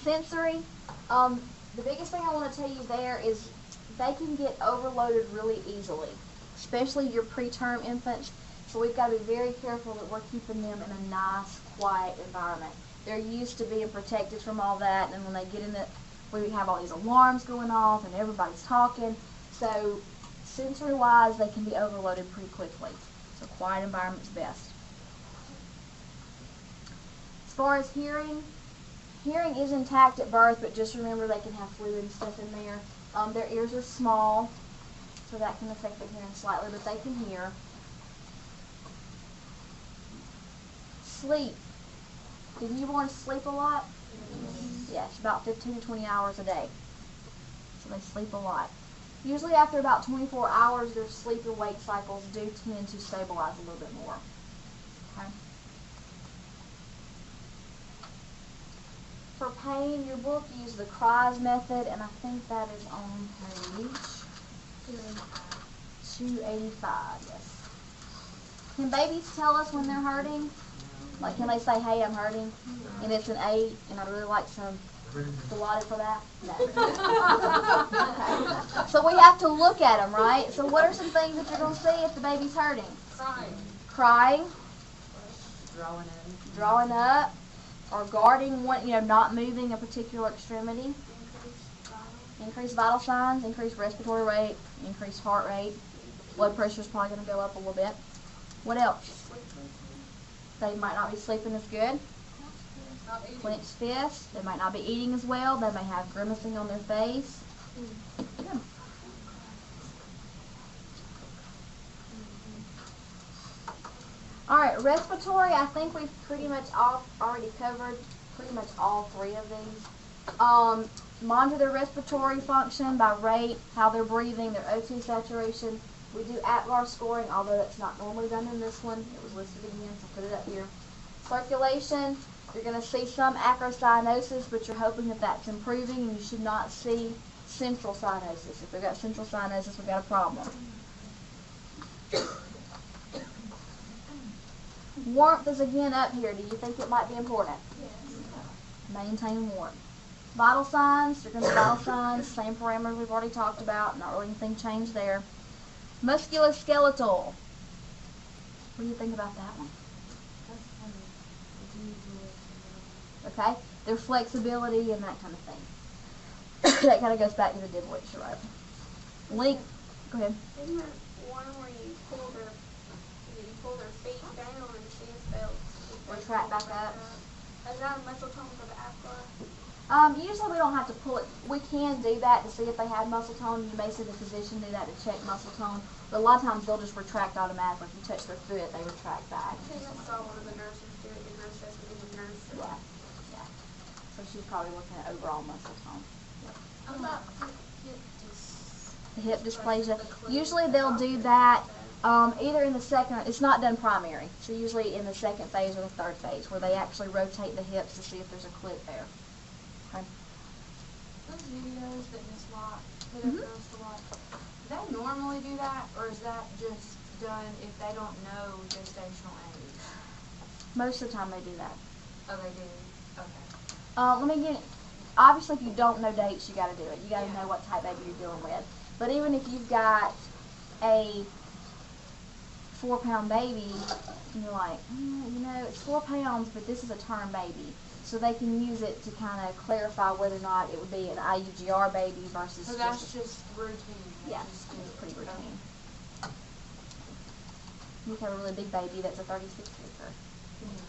Sensory. The biggest thing I want to tell you there is they can get overloaded really easily, especially your preterm infants. So we've got to be very careful that we're keeping them in a nice, quiet environment. They're used to being protected from all that, and when they get in it, we have all these alarms going off and everybody's talking. So sensory-wise, they can be overloaded pretty quickly. So quiet environment's best. As far as hearing is intact at birth, but just remember they can have fluid and stuff in there. Their ears are small, so that can affect their hearing slightly, but they can hear. Sleep. Do newborns sleep a lot? Yes, about 15 to 20 hours a day. So they sleep a lot. Usually after about 24 hours, their sleep and wake cycles do tend to stabilize a little bit more. Okay. For pain, your book used the cries method, and I think that is on page 285, yes. Can babies tell us when they're hurting? Like, can they say, hey, I'm hurting, and it's an 8, and I'd really like some Pilates for that? No. Okay. So we have to look at them, right? So what are some things that you're going to see if the baby's hurting? Crying. Drawing up. Or guarding one, not moving a particular extremity. Increased vital signs, increased respiratory rate, increased heart rate. Blood pressure is probably going to go up a little bit. What else? They might not be sleeping as good. Clenched fists. They might not be eating as well. They may have grimacing on their face. Yeah. All right, respiratory, I think we've pretty much already covered pretty much all 3 of these. Monitor their respiratory function by rate, how they're breathing, their O2 saturation. We do APGAR scoring, although that's not normally done in this one. It was listed again, so put it up here. Circulation, you're going to see some acrocyanosis, but you're hoping that that's improving, and you should not see central cyanosis. If they've got central cyanosis, we've got a problem. Warmth is again up here. Do you think it might be important? Yes. Maintain warmth. Vital signs, you're going to vital signs, same parameters we've already talked about, not really anything changed there. Musculoskeletal. What do you think about that one? Okay, their flexibility and that kind of thing. That kind of goes back to the Dibowitz, right? Link, go ahead. Isn't there one where you pull their feet down and the shin belts? Retract back up. Is that a muscle tone for the APGAR? Usually we don't have to pull it. We can do that to see if they have muscle tone. You may see the physician do that to check muscle tone. But a lot of times they'll just retract automatically. If you touch their foot, they retract back. I think I saw one of the nurses do it. The nurse says it was a nurse. Yeah. So she's probably looking at overall muscle tone. What about The hip dysplasia. Usually they'll do that either in the second, it's not done primary. So usually in the second phase or the third phase where they actually rotate the hips to see if there's a clit there. Okay. Those videos that Miss Locke put up girls to watch, do they normally do that, or is that just done if they don't know gestational age? Most of the time they do that. Oh, they do? Okay. Let me get, obviously if you don't know dates, you got to do it. You got to know what type baby you're dealing with. But even if you've got a 4-pound baby, and you're like, it's 4 pounds, but this is a term baby. So they can use it to kind of clarify whether or not it would be an IUGR baby versus So that's just routine? Yeah, it's pretty routine. You can have a really big baby that's a 36-weeker.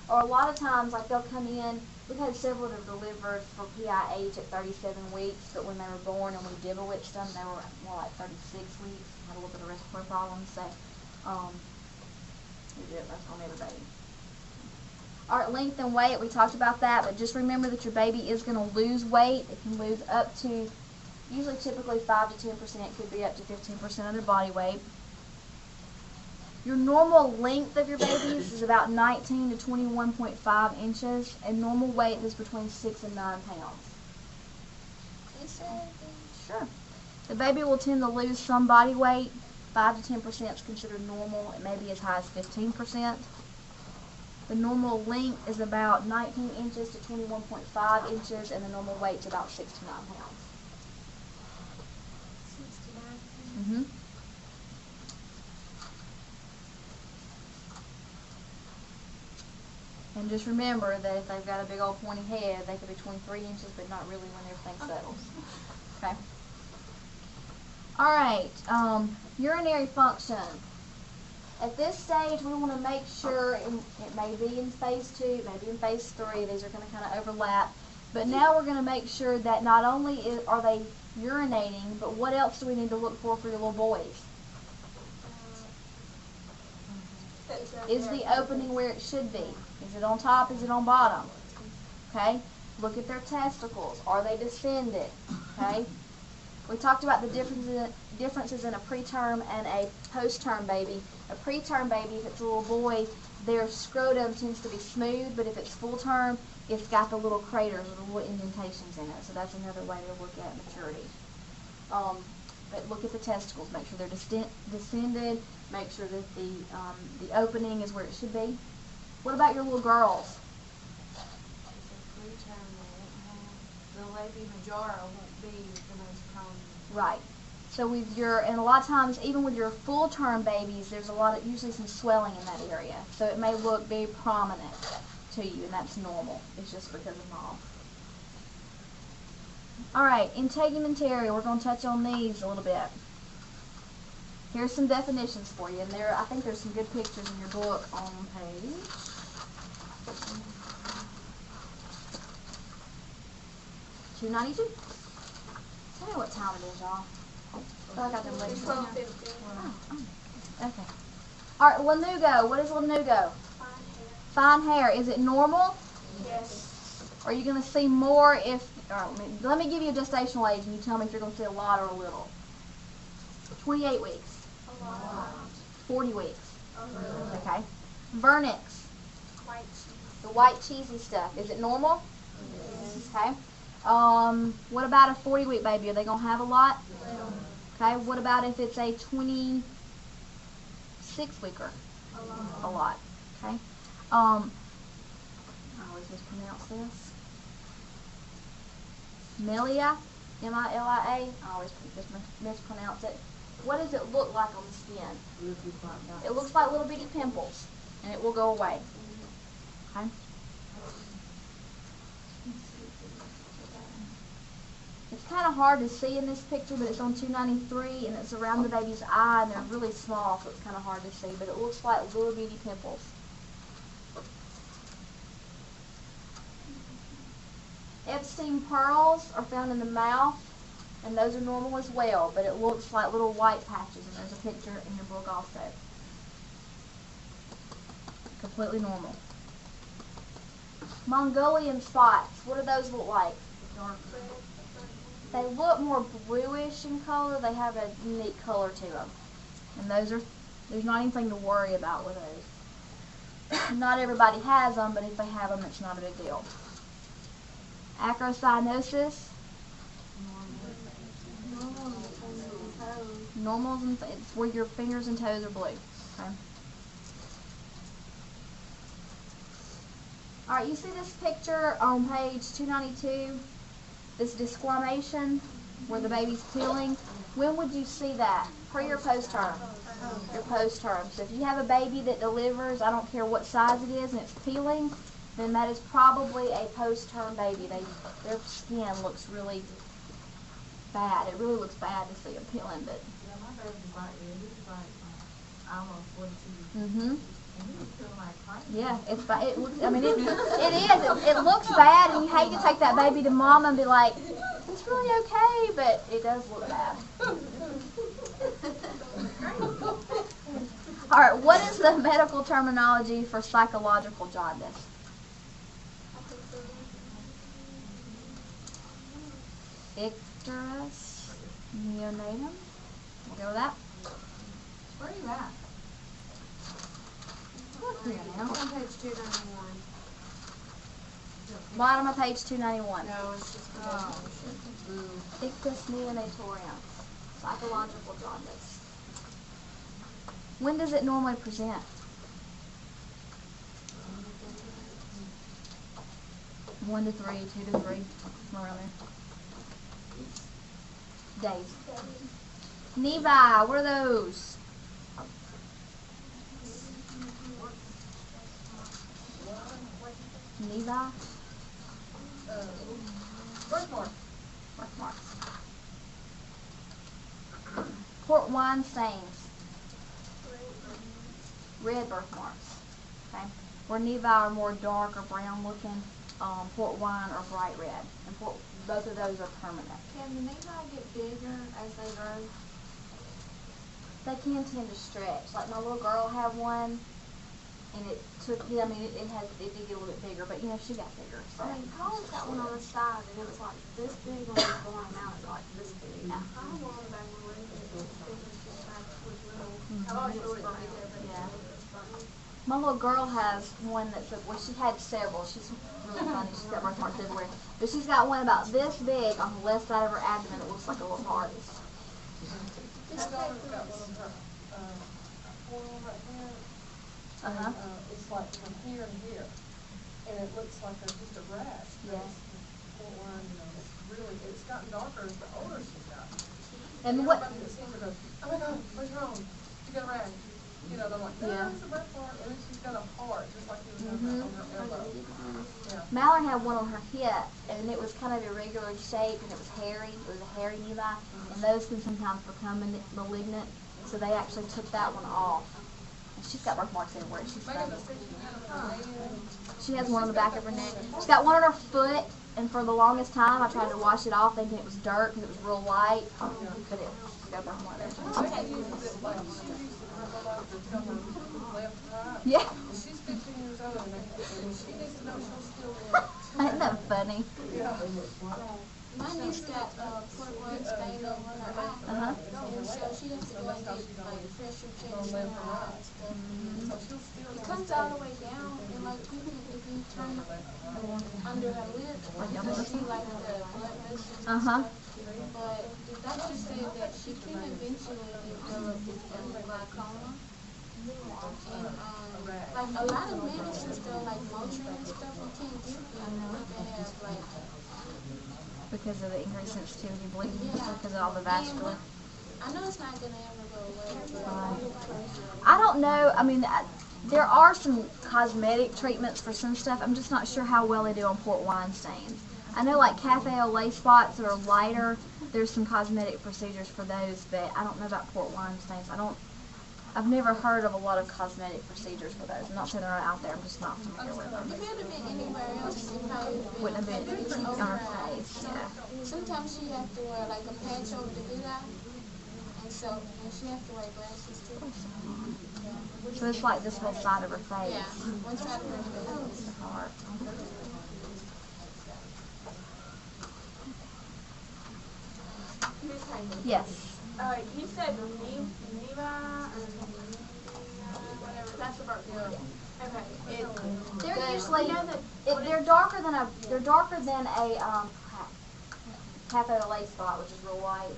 Or a lot of times, like they'll come in, we've had several that have delivered for PIH at 37 weeks, but when they were born and we Dibowitched them, they were more like 36 weeks, had a little bit of respiratory problems, so we do it on every baby. All right, length and weight, we talked about that, but just remember that your baby is going to lose weight. It can lose up to, usually typically 5 to 10%, could be up to 15% of their body weight. Your normal length of your babies is about 19 to 21.5 inches, and normal weight is between 6 and 9 pounds. Sure. The baby will tend to lose some body weight. 5 to 10% is considered normal. It may be as high as 15%. The normal length is about 19 inches to 21.5 inches, and the normal weight is about 6 to 9 pounds. 6 to 9. And just remember that if they've got a big old pointy head, they could be 23 inches, but not really when everything settles. Okay. All right. Urinary function. At this stage, we want to make sure, it may be in phase 2, it may be in phase 3, these are going to kind of overlap, but now we're going to make sure that not only are they urinating, but what else do we need to look for your little boys? Is the opening where it should be? Is it on top? Is it on bottom? Okay. Look at their testicles. Are they distended? Okay. We talked about the differences in a preterm and a post-term baby. A preterm baby, if it's a little boy, their scrotum tends to be smooth, but if it's full-term, it's got the little craters or the little indentations in it. So that's another way to look at maturity. But look at the testicles. Make sure they're distended. Make sure that the opening is where it should be. What about your little girls? The labia majora won't be the most common. Right. So with and a lot of times, even with your full-term babies, there's usually some swelling in that area. So it may look very prominent to you, and that's normal. It's just because of mom. All right, integumentary. We're going to touch on these a little bit. Here's some definitions for you, and I think there's some good pictures in your book on page 292. Tell me what time it is, y'all. I got them late. 12:15. Okay. All right, lanugo. What is lanugo? Fine hair. Fine hair. Is it normal? Yes. Are you going to see more if... All right, let me give you a gestational age, and you tell me if you're going to see a lot or a little. 28 weeks. A lot. 40 weeks. A little. Okay. Vernix. White cheese. The white cheesy stuff. Is it normal? Yes. Okay. What about a 40-week baby? Are they going to have a lot? Little. Okay. What about if it's a 26-weeker? A lot. A lot. Okay. I always mispronounce this. Milia, M-I-L-I-A. I always just mispronounce it. What does it look like on the skin? It looks like little bitty pimples, and it will go away. Okay. It's kind of hard to see in this picture, but it's on 293, and it's around the baby's eye, and they're really small, so it's kind of hard to see, but it looks like little bitty pimples. Epstein pearls are found in the mouth, and those are normal as well, but it looks like little white patches, and there's a picture in your book also. Completely normal. Mongolian spots, what do those look like? They look more bluish in color. They have a unique color to them. And there's not anything to worry about with those. Not everybody has them, but if they have them, it's not a big deal. Acrocyanosis. Normals, and it's where your fingers and toes are blue. Okay. All right, you see this picture on page 292? This desquamation, where the baby's peeling. When would you see that? Pre or post-term? Your post-term. So if you have a baby that delivers, I don't care what size it is, and it's peeling, then that is probably a post-term baby. Their skin looks really bad. It really looks bad to see them peeling, but. Yeah, my baby's like, he's like almost 42. Mm-hmm. And he was feeling like crying. Yeah, it's bad. It looks. I mean, it is. It looks bad, and you hate to take that baby to mom and be like, "It's really okay," but it does look bad. All right. What is the medical terminology for psychological jaundice? Icterus neonatum. We'll go with that. Where are you at? Here now. It's on page 291. Bottom of page 291. No, it's just Ictus neonatorium, psychological jaundice. When does it normally present? 1 to 3, 2 to 3, somewhere around there. Days. Nevi, what are those? Nevi? Birthmark. Birthmarks. Port wine stains. Red birthmarks. Okay. Where nevi are more dark or brown looking, port wine are bright red. And both of those are permanent. Can the nevi get bigger as they grow? They can tend to stretch. Like my little girl had one, and it took. I mean, it did get a little bit bigger, but you know she got bigger. So. I mean, Colin's got one on the side, and it was like this big when it was born, and now it's like this big. Yeah. I had one back when we were little. Mhm. I always thought it was bigger, but Yeah. it's funny. My little girl has one that's, well, she had several. She's really funny. She's got birthmarks everywhere. But she's got one about this big on the left side of her abdomen. It looks like a little heart. My daughter's got one of her, forearm right here. Uh-huh. It's like from here to here, and it looks like just a rash. Yeah. Port wine, you know, it's gotten darker the older she's gotten. And what? Everybody that sees her goes, oh my God, what's wrong? She got a rash. You know, they're like, no, Yeah. it's a birthmark, and then she's got a heart, just like it was on her elbow. Yeah. Mallory had one on her hip, and it was kind of irregular shape, and it was hairy. It was a hairy nevi, and those can sometimes become malignant. So they actually took that one off. And she's got birthmarks everywhere. She's funny. She has one on the back of her neck. She's got one on her foot, and for the longest time I tried to wash it off thinking it was dirt because it was real light, but she's got a birthmark there. She uses it like, she uses her life to tell her left and right. Yeah. She's 15 years old, and she needs to know she'll still live. Isn't that funny? Yeah. My niece got port wine stain on her eye, Uh-huh. and so she has to go and get like pressure checks on her eye and stuff. So she'll still It comes all the way down, and like even if you turn it under her lip, you can see like the blood vessels and Uh-huh. stuff. But the doctor said that she can eventually develop glaucoma. And like a lot of medicines though, like Motrin and stuff, you can't give them if they have like. Because of the increased sensitivity bleeding, Yeah. because of all the vascular. I know it's not gonna ever go away, but Right. I don't know. I mean, there are some cosmetic treatments for some stuff. I'm just not sure how well they do on port wine stains. I know like cafe au lait spots that are lighter. There's some cosmetic procedures for those, but I don't know about port wine stains. I've never heard of a lot of cosmetic procedures for those. I'm not saying they're not out there. I'm just not familiar with them. if it had been anywhere else, it probably Wouldn't have been on her face. Yeah. Sometimes she has to wear like a patch over the good eye, and she has to wear glasses too. So it's like this whole side of her face. Yeah, one side of her face. The heart. Yes. You said Neva or whatever. That's the birthmark. Okay. They're usually they're darker than a cafe au lait spot, which is real white,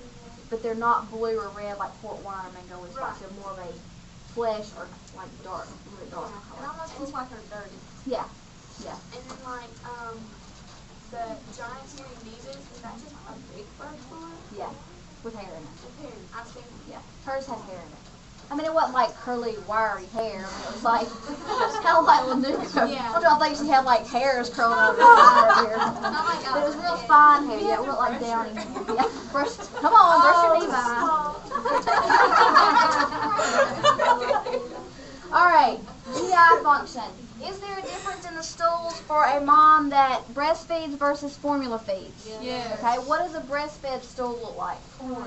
but they're not blue or red like port wine or mango spots. Right. They're more of a flesh or like dark, really dark It color. almost looks like her dirty. Yeah, yeah. And then like the giant hairy nevas, is that just a big birthmark? Yeah, with hair in it. Here, I've seen it. Yeah, hers had hair in it. I mean, it wasn't like curly, wiry hair. I mean, it was like kind of like Lanuka. Yeah. I don't think she had like hairs curling out of her side here. But it was real fine hair. Yeah, it looked like downy. Yeah, brush. Come on, brush your knee by. All right, GI function. Is there a difference in the stools for a mom that breastfeeds versus formula feeds? Yes. Okay, what does a breastfed stool look like? Corn.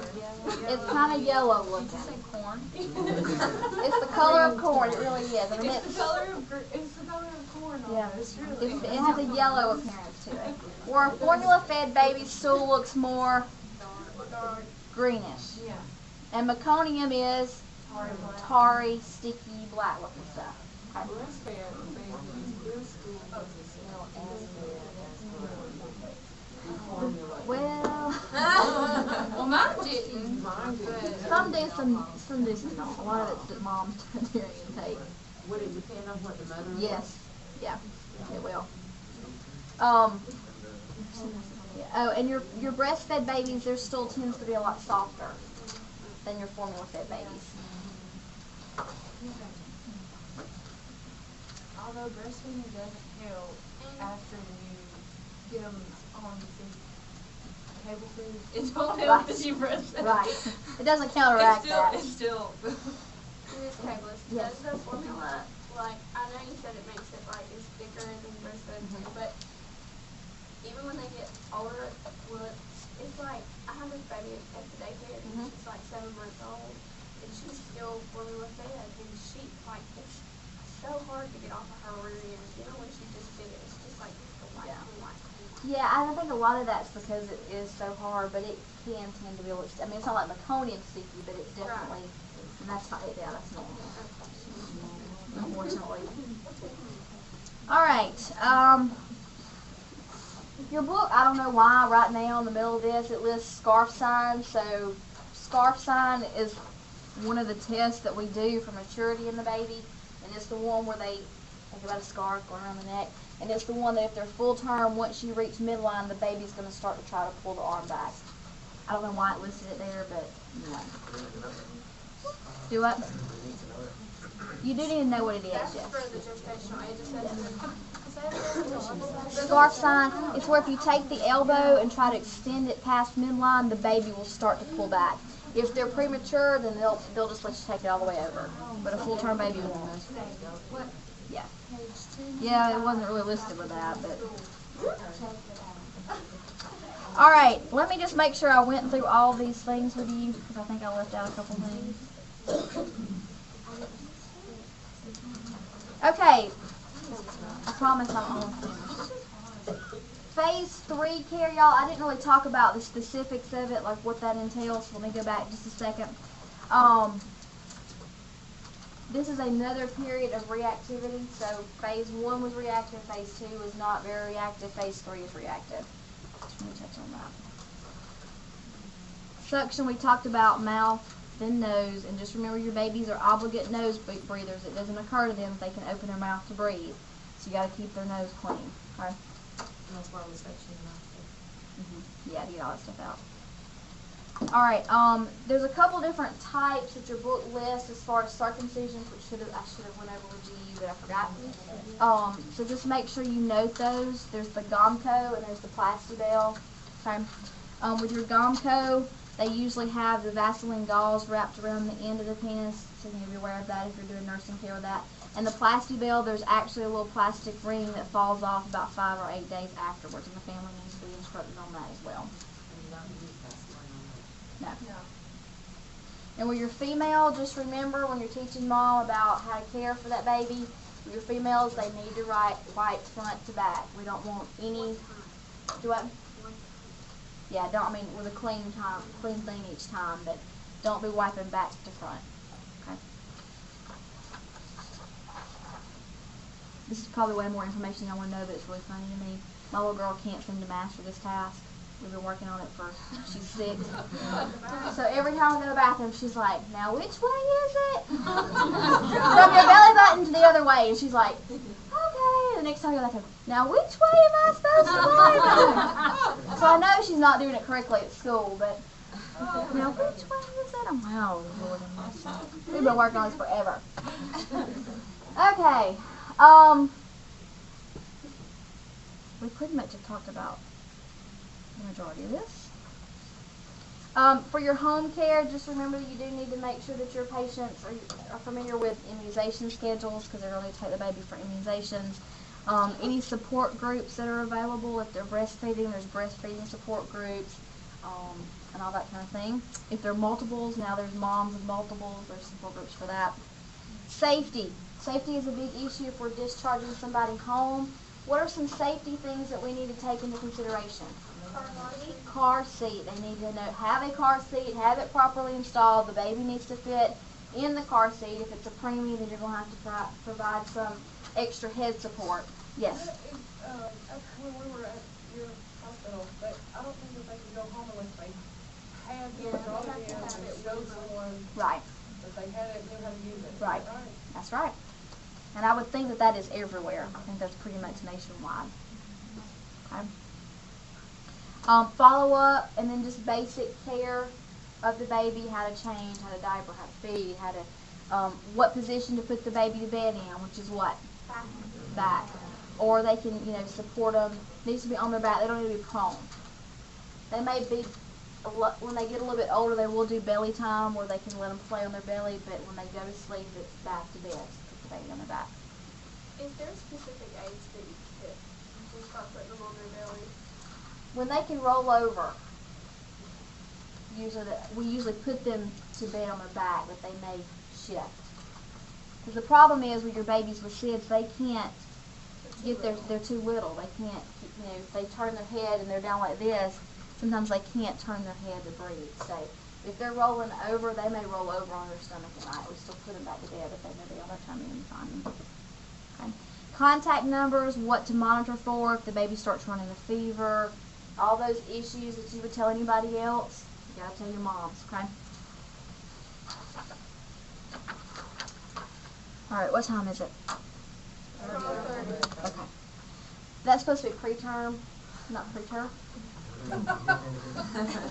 It's kind of yellow looking. Corn. It's the color of corn. It really is. I mean, It's the color of corn. yeah, it has a yellow appearance to it. Where a formula-fed baby stool looks more greenish, Yeah. and meconium is tarry, sticky, black-looking stuff. Breastfed baby is still school because it's still as bad as the formula. Well, Well, mine didn't. Mine did. some do, some don't. A lot of it's that moms during intake. Would it depend on what the mother is? Yes, yeah, it will. Yeah. Oh, and your breastfed babies, their stool tends to be a lot softer than your formula-fed babies. Although breastfeeding doesn't help after you get them on table food, it don't help that you breastfeed. Right. It doesn't counteract that. It's still. Miss Cablis, Yes. does the formula, like, I know you said it makes it, like, it's thicker than breastfed too, but even when they get older, well, it's like, I have this baby at the daycare, and she's like 7 months old, and she's still formula fed, and she, like, it's so hard to get off of her rear end, you know, when she just did it, it's just like, the white, white. Yeah, I think a lot of that's because it is so hard, but it can tend to be a little, I mean, it's not like meconium sticky, but it's definitely, and that's not, yeah, that's normal, unfortunately. All right, your book, I don't know why right now in the middle of this, it lists scarf sign. So scarf sign is one of the tests that we do for maturity in the baby, and it's the one where they think about a scarf going around the neck, and it's the one that if they're full term, once you reach midline, the baby's going to start to try to pull the arm back. I don't know why it listed it there, but anyway. Do what? You do need to know what it is, That's yes. for the gestational age assessment. Scarf sign, it's where if you take the elbow and try to extend it past midline, the baby will start to pull back. If they're premature, then they'll just let you take it all the way over. But a full-term baby won't. Yeah. Yeah, it wasn't really listed with that, but. All right, let me just make sure I went through all these things with you, because I think I left out a couple things. Okay. I promise I'm almost finished. Phase 3 care, y'all, I didn't really talk about the specifics of it, like what that entails, so let me go back just a second. This is another period of reactivity, so phase 1 was reactive, phase 2 was not very reactive, phase 3 is reactive. Let me touch on that. Suction, we talked about mouth, then nose, and just remember your babies are obligate nose breathers. It doesn't occur to them if they can open their mouth to breathe. So you got to keep their nose clean. Okay? And that's why we section them out. Yeah, get all that stuff out. Alright, there's a couple different types that your book lists as far as circumcisions, which I should have went over with you, but I forgot. So just make sure you note those. There's the Gomco and there's the Plastibell. Okay? With your Gomco, they usually have the Vaseline gauze wrapped around the end of the penis, so you need to be aware of that if you're doing nursing care with that. And the Plastibell, there's actually a little plastic ring that falls off about 5 or 8 days afterwards, and the family needs to be instructed on that as well. No. And with your female, just remember when you're teaching mom about how to care for that baby, with your females, they need to wipe front to back. We don't want any, do what? Yeah, don't, I mean, with a clean thing each time, but don't be wiping back to front. Okay? This is probably way more information y'all want to know, but it's really funny to me. My little girl can't seem to master this task. We've been working on it she's 6. So every time I go to the bathroom, she's like, now which way is it? From your belly button to the other way. And she's like, okay. The next time I go to the bathroom, now which way am I supposed to go? So I know she's not doing it correctly at school, but now which way is it? I'm like, oh, Lord, we've been working on this forever. Okay. We pretty much have talked about the majority of this. For your home care, just remember that you do need to make sure that your patients are familiar with immunization schedules, because they're going to take the baby for immunizations. Any support groups that are available, if they're breastfeeding, there's breastfeeding support groups, and all that kind of thing. If they're multiples, now there's moms with multiples, there's support groups for that. Safety. Safety is a big issue if we're discharging somebody home. What are some safety things that we need to take into consideration? Car seat. They need to know, have a car seat, have it properly installed. The baby needs to fit in the car seat. If it's a preemie, then you're going to have to provide some extra head support. Yes? When we were at your hospital, but I don't think that they could go home unless they had their dog in and showed someone Right. that they had it and knew how to use it. Right. That's right. And I would think that that is everywhere. I think that's pretty much nationwide. Okay. Follow up, and then just basic care of the baby, how to change, how to diaper, how to feed, how to, what position to put the baby to bed in, which is what? Back. Or they can, support them. Needs to be on their back. They don't need to be prone. They may be, when they get a little bit older, they will do belly time where they can let them play on their belly, but when they go to sleep, it's back to bed. Put the baby on their back. Is there a specific age that you start putting them on their belly? When they can roll over, we usually put them to bed on their back, but they may shift. Because the problem is with your babies with SIDS, they can't they're too little. They can't, if they turn their head and they're down like this, sometimes they can't turn their head to breathe. So if they're rolling over, they may roll over on their stomach at night. We still put them back to bed, but they may be on their tummy anytime. Okay. Contact numbers, what to monitor for if the baby starts running a fever, all those issues that you would tell anybody else, you gotta tell your moms, okay? Alright, what time is it? Okay. That's supposed to be preterm, not preterm.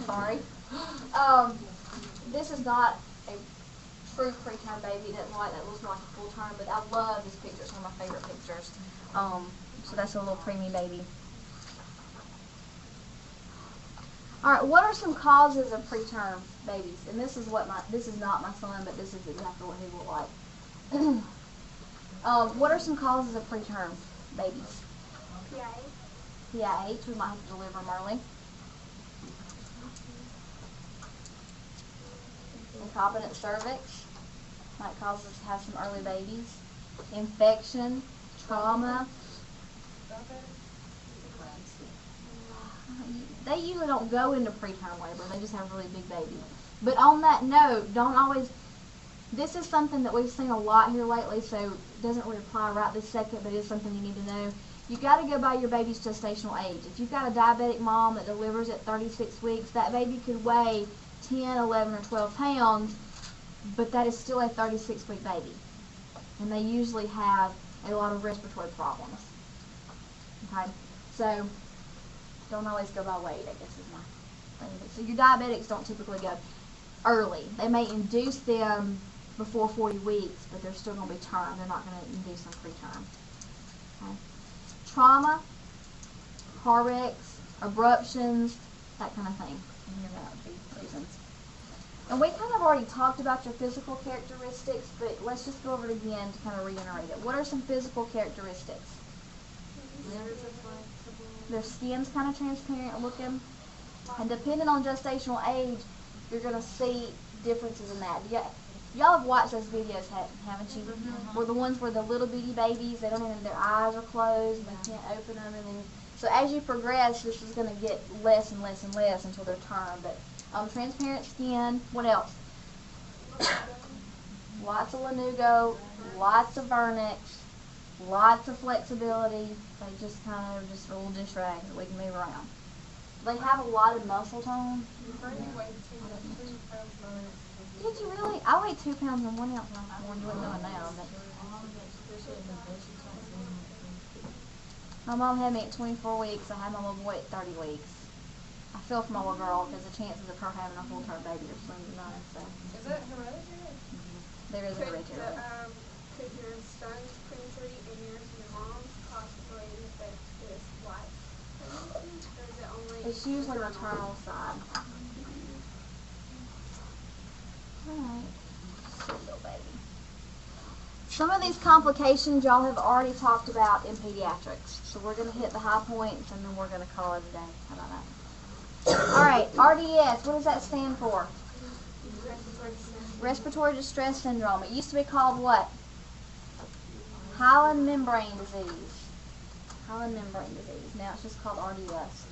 Sorry. This is not a true preterm baby. It doesn't like that. It looks like a full term, but I love this picture. It's one of my favorite pictures. So that's a little preemie baby. All right. What are some causes of preterm babies? And this is not my son, but this is exactly what he looked like. What are some causes of preterm babies? PIH. We might have to deliver them early. Incompetent cervix might cause us to have some early babies. Infection, trauma. They usually don't go into preterm labor. They just have a really big baby. But on that note, this is something that we've seen a lot here lately, so it doesn't really apply right this second, but it is something you need to know. You got to go by your baby's gestational age. If you've got a diabetic mom that delivers at 36 weeks, that baby could weigh 10, 11, or 12 pounds, but that is still a 36-week baby. And they usually have a lot of respiratory problems. Okay? So, don't always go by weight, I guess is my thing. So your diabetics don't typically go early. They may induce them before 40 weeks, but they're still going to be term. They're not going to induce them preterm. Okay? Trauma, car wrecks, abruptions, that kind of thing. That would be reasons. And we kind of already talked about your physical characteristics, but let's just go over it again to kind of reiterate it. What are some physical characteristics? Their skin's kind of transparent looking. And depending on gestational age, you're going to see differences in that. Y'all have watched those videos, haven't you? Where the ones where the little bitty babies, they don't even, their eyes are closed and they can't open them. And then, so as you progress, this is going to get less and less and less until they're term. But transparent skin. What else? Lots of lanugo, lots of vernix, lots of flexibility. They just kind of just little dish rags that we can move around. They have a lot of muscle tone. Did you really? I weighed 2 pounds and 1 ounce when I was born. You wouldn't know it now. But my mom had me at 24 weeks. I had my little boy at 30 weeks. I feel for my little girl because the chances of her having a full-term baby are slim to none. So. Is that hereditary? There is a hereditary. Could your son's pregnancy and your mom's possibly affect his wife? Or is it only? It's usually maternal side. Alright. Little baby. Some of these complications y'all have already talked about in pediatrics. So we're going to hit the high points and then we're going to call it a day. How about that? Alright, RDS, what does that stand for? Respiratory distress syndrome. It used to be called what? Hyaline membrane disease. Hyaline membrane disease. Now it's just called RDS.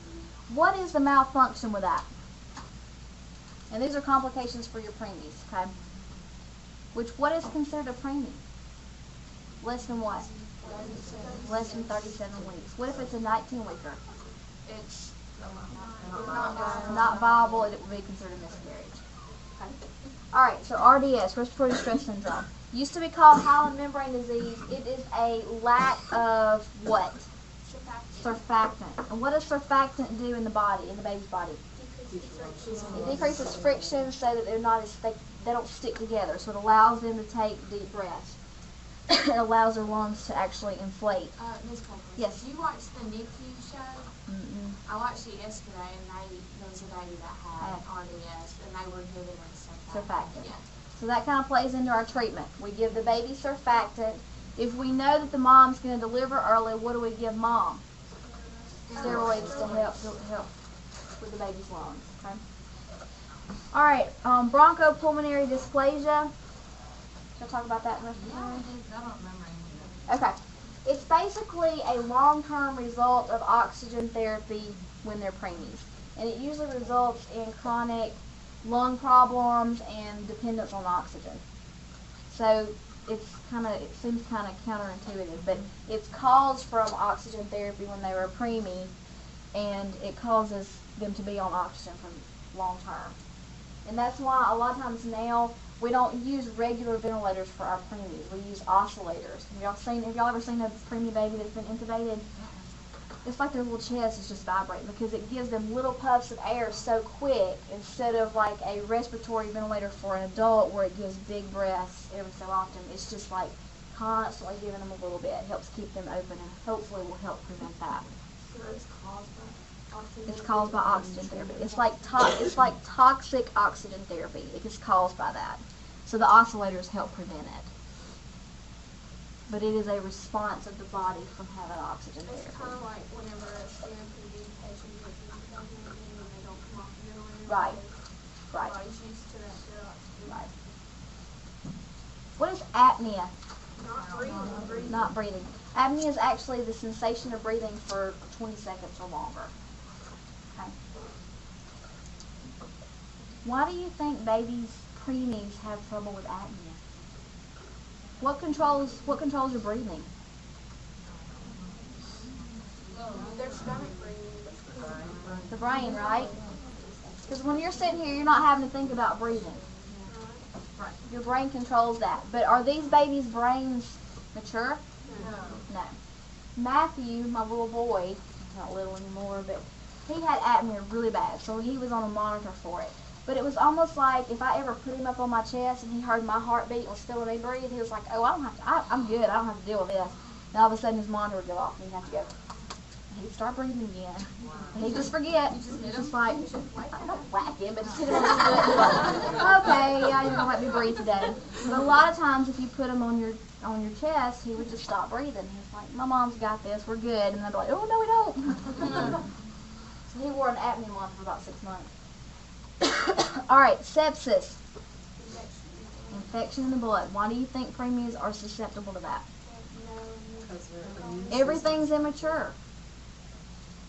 What is the malfunction with that? And these are complications for your preemies, okay? what is considered a preemie? Less than what? Less than 37 weeks. What if it's a 19-weeker? It's Not viable, it would be considered a miscarriage. Okay. Alright, so RDS, respiratory distress syndrome. Used to be called hyaline membrane disease. It is a lack of what? Surfactant. And what does surfactant do in the body, in the baby's body? It decreases friction so that they're not as thick, they don't stick together. So it allows them to take deep breaths. It allows their lungs to actually inflate. Ms. Copeland, Yes. you watched the NICU show? Mm-mm. I watched it yesterday, and there was a baby that had RDS, and they were giving her Surfactant. Yeah. So that kind of plays into our treatment. We give the baby surfactant. If we know that the mom's going to deliver early, what do we give mom? Steroids to help with the baby's lungs. Okay. All right. Bronchopulmonary dysplasia. Shall I talk about that in respiratory? I don't remember any of Okay. It's basically a long-term result of oxygen therapy when they're preemies. And it usually results in chronic lung problems and dependence on oxygen. So it seems kind of counterintuitive, but it's caused from oxygen therapy when they were preemie, and it causes them to be on oxygen for long term. And that's why a lot of times now we don't use regular ventilators for our preemies. We use oscillators. Have y'all ever seen a preemie baby that's been intubated? It's like their little chest is just vibrating because it gives them little puffs of air so quick instead of like a respiratory ventilator for an adult where it gives big breaths every so often. It's just like constantly giving them a little bit. It helps keep them open and hopefully will help prevent that. So it's caused by oxygen. It's caused by oxygen therapy. It's like toxic oxygen therapy. It is caused by that. So the oscillators help prevent it. But it is a response of the body from having oxygen It's therapy. kind of like whenever a COPD patient gets intubated and they don't come off the ventilator. Right. The Right. body's used to that oxygen. Right. What is apnea? Not breathing. Not breathing. Apnea is actually the sensation of breathing for 20 seconds or longer. Okay. Why do you think babies, preemies, have trouble with apnea? What controls your breathing? Their stomach breathing. The brain, right? Because when you're sitting here, you're not having to think about breathing. Right. Your brain controls that. But are these babies' brains mature? No. Matthew, my little boy, he's not little anymore, but he had apnea really bad, so he was on a monitor for it. But it was almost like if I ever put him up on my chest and he heard my heartbeat and was feeling me breathe, he was like, oh, I'm good, I don't have to deal with this. And all of a sudden his monitor would go off and he'd have to go. And he'd start breathing again. And he'd just forget. It's just like, I don't whack him, but just hit him on the foot. Like, okay, yeah, you're going to let me breathe today. But a lot of times if you put him on your chest, he would just stop breathing. He's like, my mom's got this, we're good. And I'd be like, oh, no, we don't. So he wore an apnea monitor for about 6 months. All right, sepsis. Infection in the blood. Why do you think preemies are susceptible to that? Everything's immature.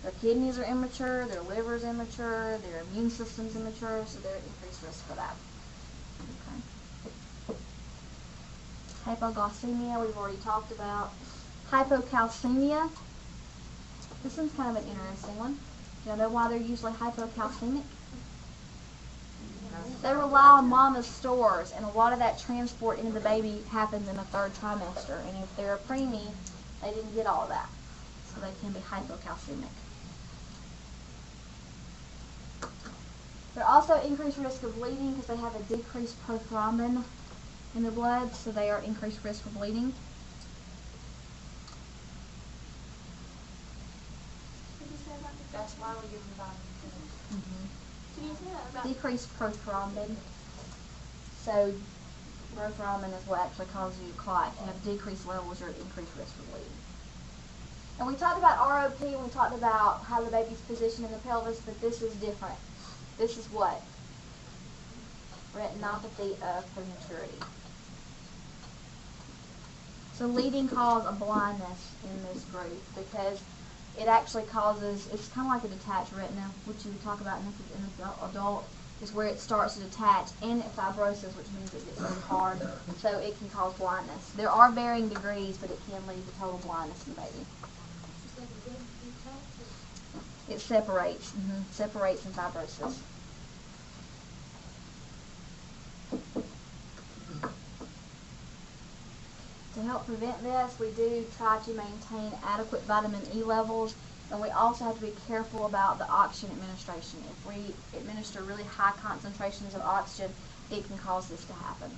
Their kidneys are immature, their liver's immature, their immune system's immature, so they're at increased risk for that. Okay. Hypoglycemia, we've already talked about. Hypocalcemia. This one's kind of an interesting one. Do you know why they're usually hypocalcemic? They rely on mama's stores, and a lot of that transport into the baby happens in the 3rd trimester. And if they're a preemie, they didn't get all of that, so they can be hypocalcemic. They're also increased risk of bleeding because they have a decreased prothrombin in their blood, so they are increased risk for bleeding. That's why we give them vitamin C. Decreased prothrombin. So prothrombin is what actually causes you to clot. If you have decreased levels, you're at increased risk for bleeding. And we talked about ROP when we talked about how the baby's positioned in the pelvis, but this is different. This is what? Retinopathy of prematurity. So leading cause of blindness in this group because it actually causes, it's kind of like a detached retina, which you would talk about in an adult. is where it starts to detach, and fibrosis, which means it gets really hard, so it can cause blindness. There are varying degrees, but it can lead to total blindness in the baby. It separates, separates in fibrosis. To help prevent this, we do try to maintain adequate vitamin E levels, and we also have to be careful about the oxygen administration. If we administer really high concentrations of oxygen, it can cause this to happen.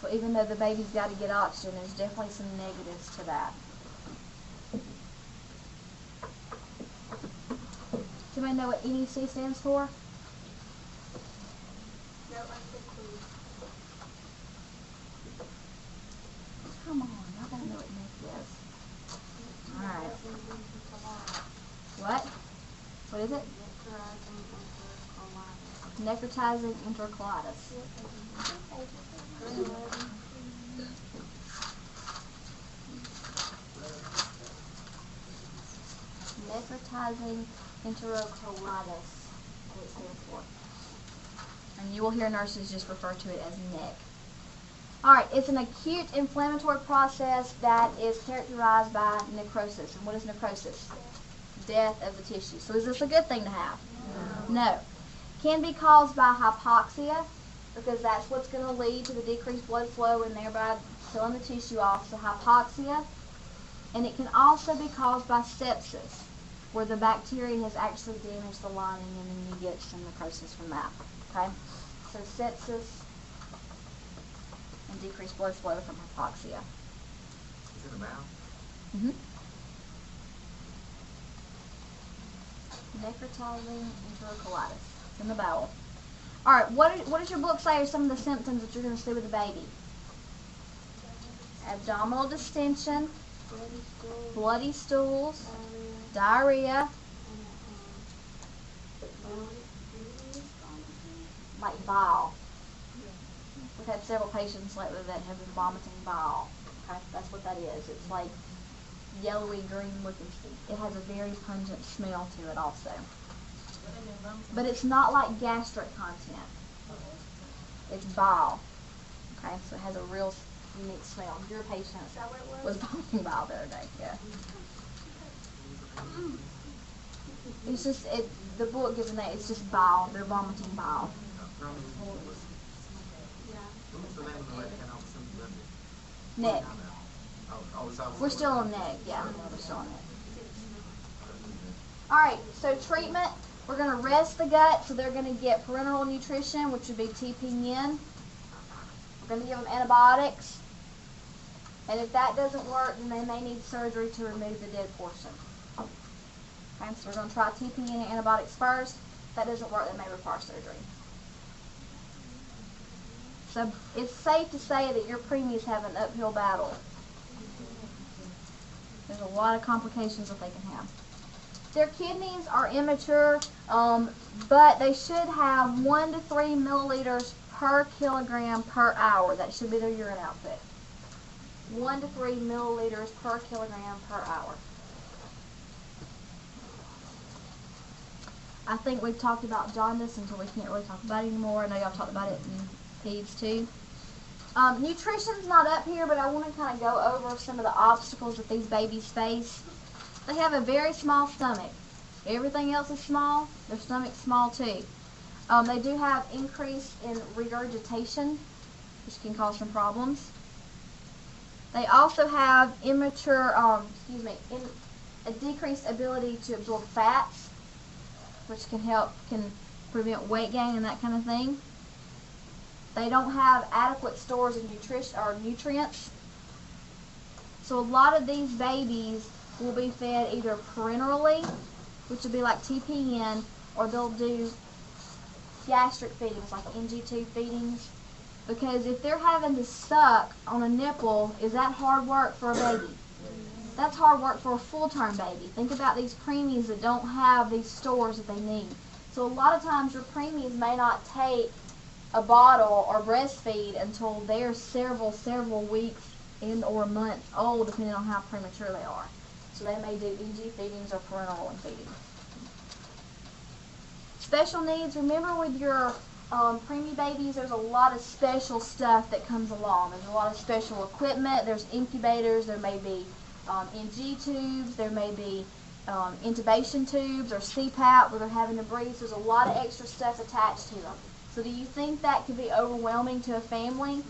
So even though the baby's got to get oxygen, there's definitely some negatives to that. Does anybody know what NEC stands for? Come on, I gotta know what NEC is. Alright. What? What is it? Necrotizing enterocolitis. Necrotizing enterocolitis, what it stands for. And you will hear nurses just refer to it as NEC. Alright, it's an acute inflammatory process that is characterized by necrosis. And what is necrosis? Death of the tissue. So is this a good thing to have? No. Can be caused by hypoxia, because that's what's going to lead to the decreased blood flow and thereby killing the tissue off. So hypoxia. And it can also be caused by sepsis, where the bacteria has actually damaged the lining and then you get some necrosis from that. Okay? So sepsis and decreased blood flow from hypoxia. It's in the mouth. Mm-hmm. Necrotizing enterocolitis. It's in the bowel. Alright, what does your book say are some of the symptoms that you're going to see with the baby? Abdominal distension, bloody stools, diarrhea, like bile. We've had several patients lately that have been vomiting bile. Okay, that's what that is. It's like yellowy green looking stuff. It has a very pungent smell to it also. But it's not like gastric content. It's bile. Okay, so it has a real unique smell. Your patient was vomiting bile the other day. Yeah. It's just, the book gives a name, it's just bile. They're vomiting bile. Neck. We're still on neck, yeah. We're still on neck. Alright, so treatment, we're going to rest the gut, so they're going to get parenteral nutrition, which would be TPN. We're going to give them antibiotics. And if that doesn't work, then they may need surgery to remove the dead portion. Okay, so we're going to try TPN and antibiotics first. If that doesn't work, they may require surgery. So it's safe to say that your preemies have an uphill battle. There's a lot of complications that they can have. Their kidneys are immature, but they should have 1 to 3 milliliters per kilogram per hour. That should be their urine output. 1 to 3 milliliters per kilogram per hour. I think we've talked about jaundice until we can't really talk about it anymore. I know y'all talked about it in peds too. Nutrition's not up here, but I want to kind of go over some of the obstacles that these babies face. They have a very small stomach. Everything else is small. Their stomach's small too. They do have increase in regurgitation, which can cause some problems. They also have a decreased ability to absorb fats, which can prevent weight gain and that kind of thing. They don't have adequate stores of nutrients. So a lot of these babies will be fed either parenterally, which would be like TPN, or they'll do gastric feedings, like NG2 feedings. Because if they're having to suck on a nipple, is that hard work for a baby? That's hard work for a full-term baby. Think about these preemies that don't have these stores that they need. So a lot of times your preemies may not take a bottle or breastfeed until they're several weeks or months old, depending on how premature they are. So they may do EG feedings or parenteral feeding. Special needs, remember with your preemie babies, there's a lot of special stuff that comes along. There's a lot of special equipment. There's incubators. There may be NG tubes. There may be intubation tubes or CPAP where they're having to breathe. So there's a lot of extra stuff attached to them. So do you think that could be overwhelming to a family?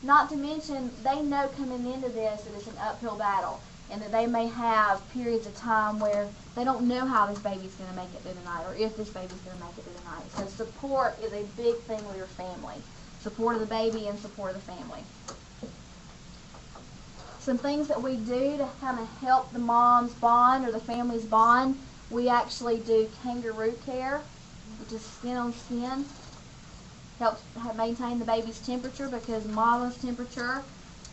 Not to mention, they know coming into this that it's an uphill battle and that they may have periods of time where they don't know how this baby's going to make it through the night or if this baby's going to make it through the night. So support is a big thing with your family. Support of the baby and support of the family. Some things that we do to kind of help the mom's bond or the family's bond, we actually do kangaroo care, which is skin on skin. Helps maintain the baby's temperature because mama's temperature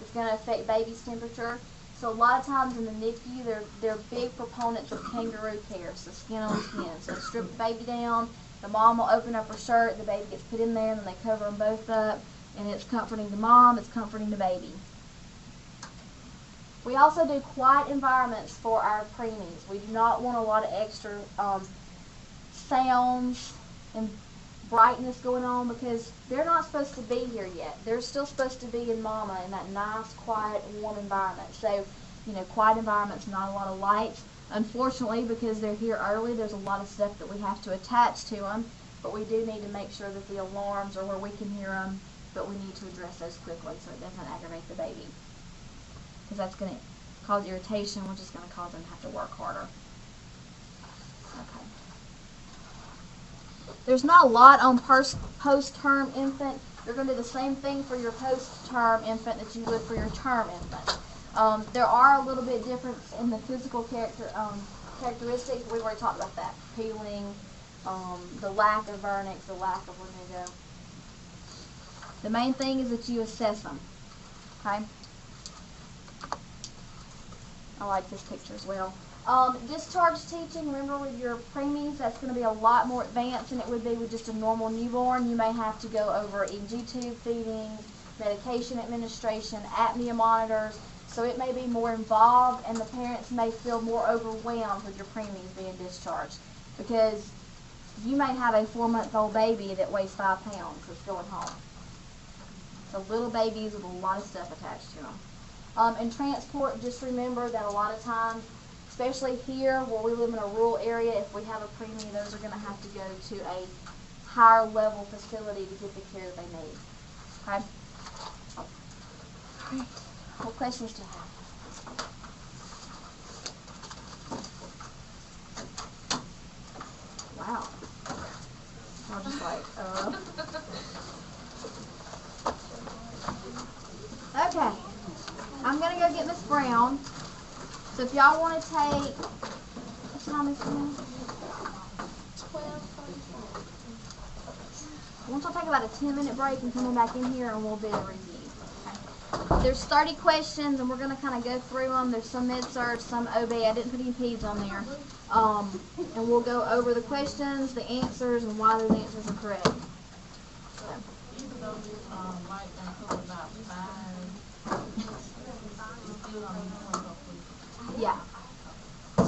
is going to affect baby's temperature. So a lot of times in the NICU, they're big proponents of kangaroo care, so skin on skin. So strip the baby down, the mom will open up her shirt, the baby gets put in there, and then they cover them both up, and it's comforting the mom, it's comforting the baby. We also do quiet environments for our preemies. We do not want a lot of extra sounds and brightness going on because they're not supposed to be here yet. They're still supposed to be in mama in that nice, quiet, warm environment. So, quiet environments, not a lot of lights. Unfortunately, because they're here early, there's a lot of stuff that we have to attach to them, but we do need to make sure that the alarms are where we can hear them, but we need to address those quickly so it doesn't aggravate the baby. Because that's going to cause irritation, which is going to cause them to have to work harder. Okay. There's not a lot on post-term infant. You're going to do the same thing for your post-term infant that you would for your term infant. There are a little bit difference in the physical characteristics. We've already talked about that. Peeling, the lack of vernix, the lack of lanugo. The main thing is that you assess them. Okay? I like this picture as well. Discharge teaching, remember with your preemies, that's going to be a lot more advanced than it would be with just a normal newborn. You may have to go over NG tube feeding, medication administration, apnea monitors, so it may be more involved and the parents may feel more overwhelmed with your preemies being discharged because you may have a 4-month-old baby that weighs 5 pounds that's going home. So little babies with a lot of stuff attached to them. And transport, just remember that a lot of times, especially here where we live in a rural area, if we have a preemie, those are going to have to go to a higher level facility to get the care that they need. Okay? Alright. What questions do you have? Wow. I'm just like, Okay. I'm going to go get Miss Brown. So if y'all want to take, what time is it now? 12:45. I want y'all to take about a 10-minute break and come back in here and we'll do a review. Okay. There's 30 questions and we're going to kind of go through them. There's some med-surg, some OB. I didn't put any peds on there. And we'll go over the questions, the answers, and why those answers are correct. So. Even though you might think about 5, you still don't need 20. Yeah.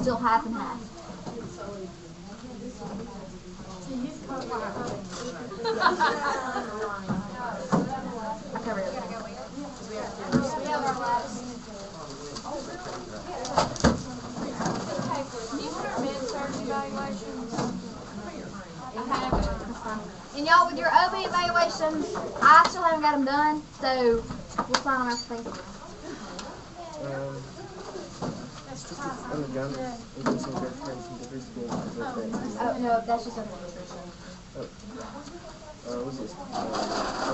Still half and half. I covered it. And y'all, with your OB evaluations, I still haven't got them done, so we'll sign them after Thanksgiving. No, that's just under nutrition. What's this?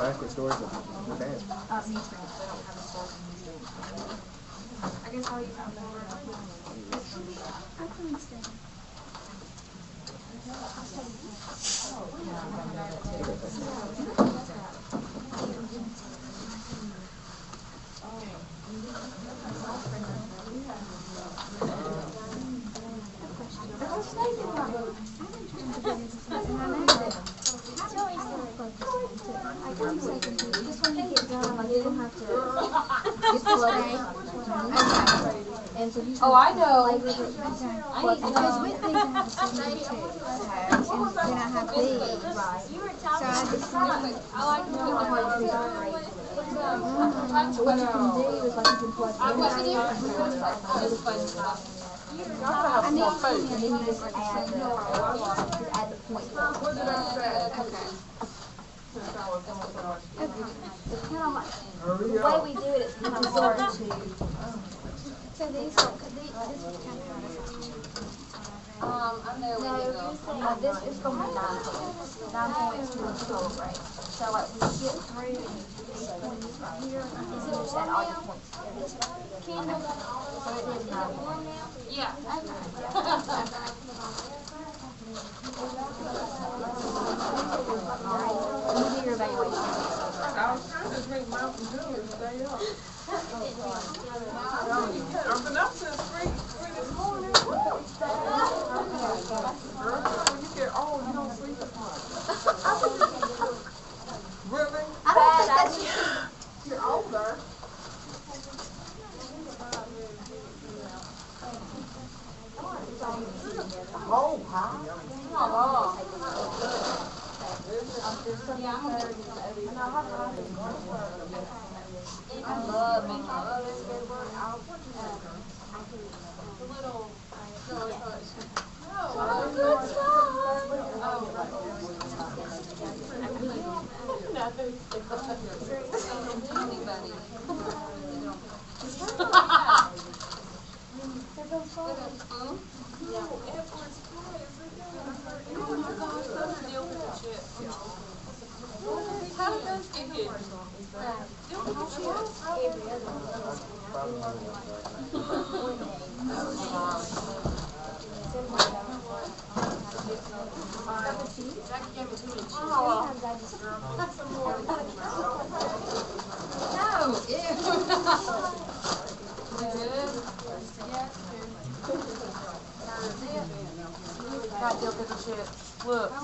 Adequate storage of your band. Nutrients. They don't have a storage of nutrients. I guess I'll use that for I can understand. Just when you get done, like you don't have to get bloody. And so usually Oh, I know. flavors it depends on I what need to because know. with these I have a seasoning too. And then I have these. So I have the seasoning. I like to What you can do is like you can plug it in. I need to and then you just add the point. Okay. It's kind of like the way we do it. It's kind of sort of to. So these don't. This was kind of. I know where you go. This is going to be 9 points. 9 points to the total rate. So like when you get through these points right here, you just add all your points together. So it is 9 points. Yeah. Alright, you do your evaluation. I was trying to drink Mountain Dew and stay up. I've been up since 3 this morning. Girl, when you get old, you don't sleep as much. Really? I don't think that's You're older. Oh, hi. I love making How did those get here? Got your little shit. Look. I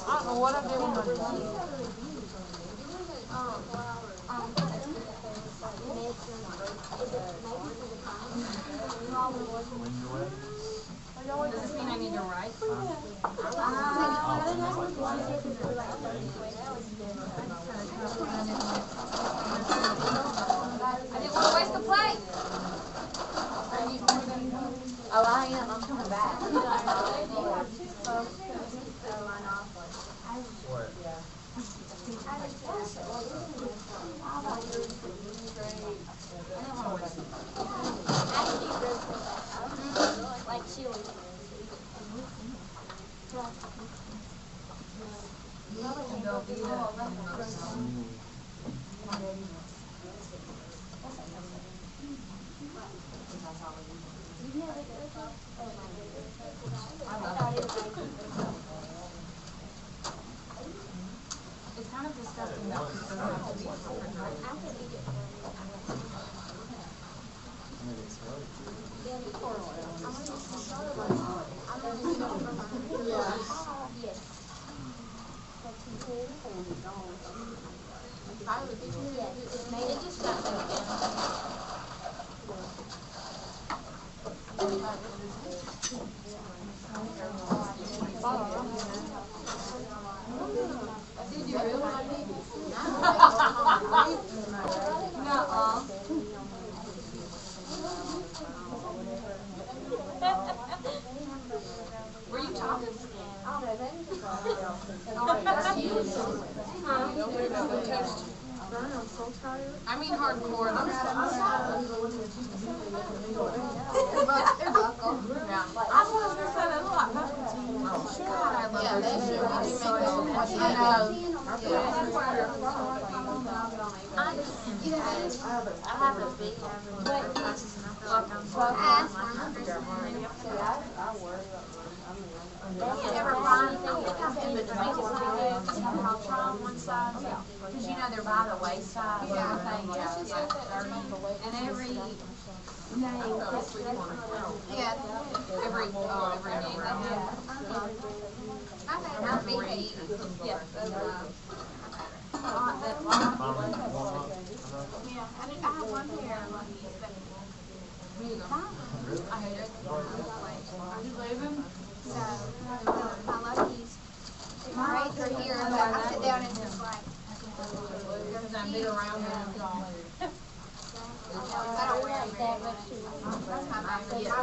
don't know what I did with Does this mean I need to write? I didn't want to waste the plate. Oh, I am. I'm coming back. Like chili. It's kind of disgusting that this doesn't have to be Were you talking? I mean hardcore. Because you know they're by the wayside. And every day, every day they have I've had her BKE. Yes, that's Yeah, I have one pair of Lucky's, but I hate it. Are you leaving? no, my Lucky's braids are here, but I sit down and just like, Because I'm big around here and all. I don't wear them very much. That's my favorite.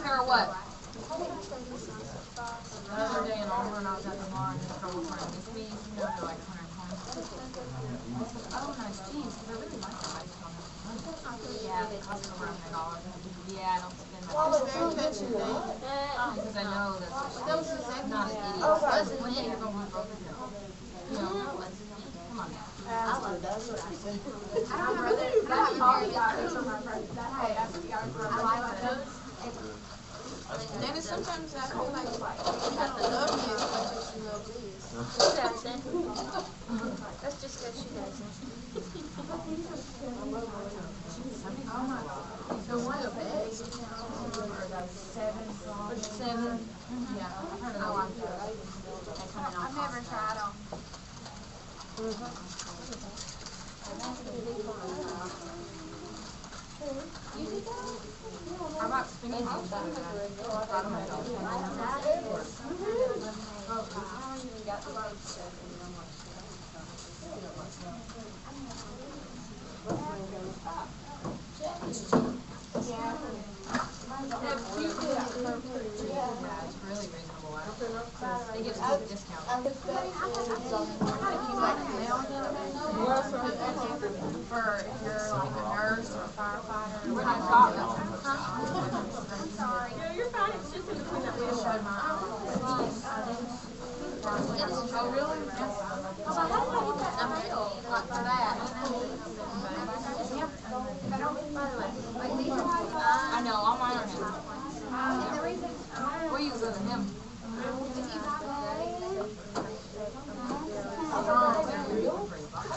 Pair of what? The other day in Auburn, I was at the bar and this girl was trying to miss me, you know, for like 120. I said, oh, nice jeans, because I really like the ice on this. Yeah, they cost around $1. Yeah, I don't spend that much. Because I know that's not an idiot. One day you're going to be broken down. You know, come on now. I don't have brother, but I have very good for my brother. I like those. Then sometimes I feel like you have to love me as much as you love Liz. She doesn't. That's just because she doesn't. The one of the eggs, or the 7. Yeah, I've heard of that one. I've never tried them. How about spinning jeans? Yeah, it's really reasonable. They get a good discount. For if you're like a nurse or a firefighter. We're not shopping. I'm sorry. No, you're fine. It's just in between that window. Oh, really? Yes. I was like, how did I get that in the mail? Like for that. Like these are I know, all mine are him. and the reason We're using him. If you buy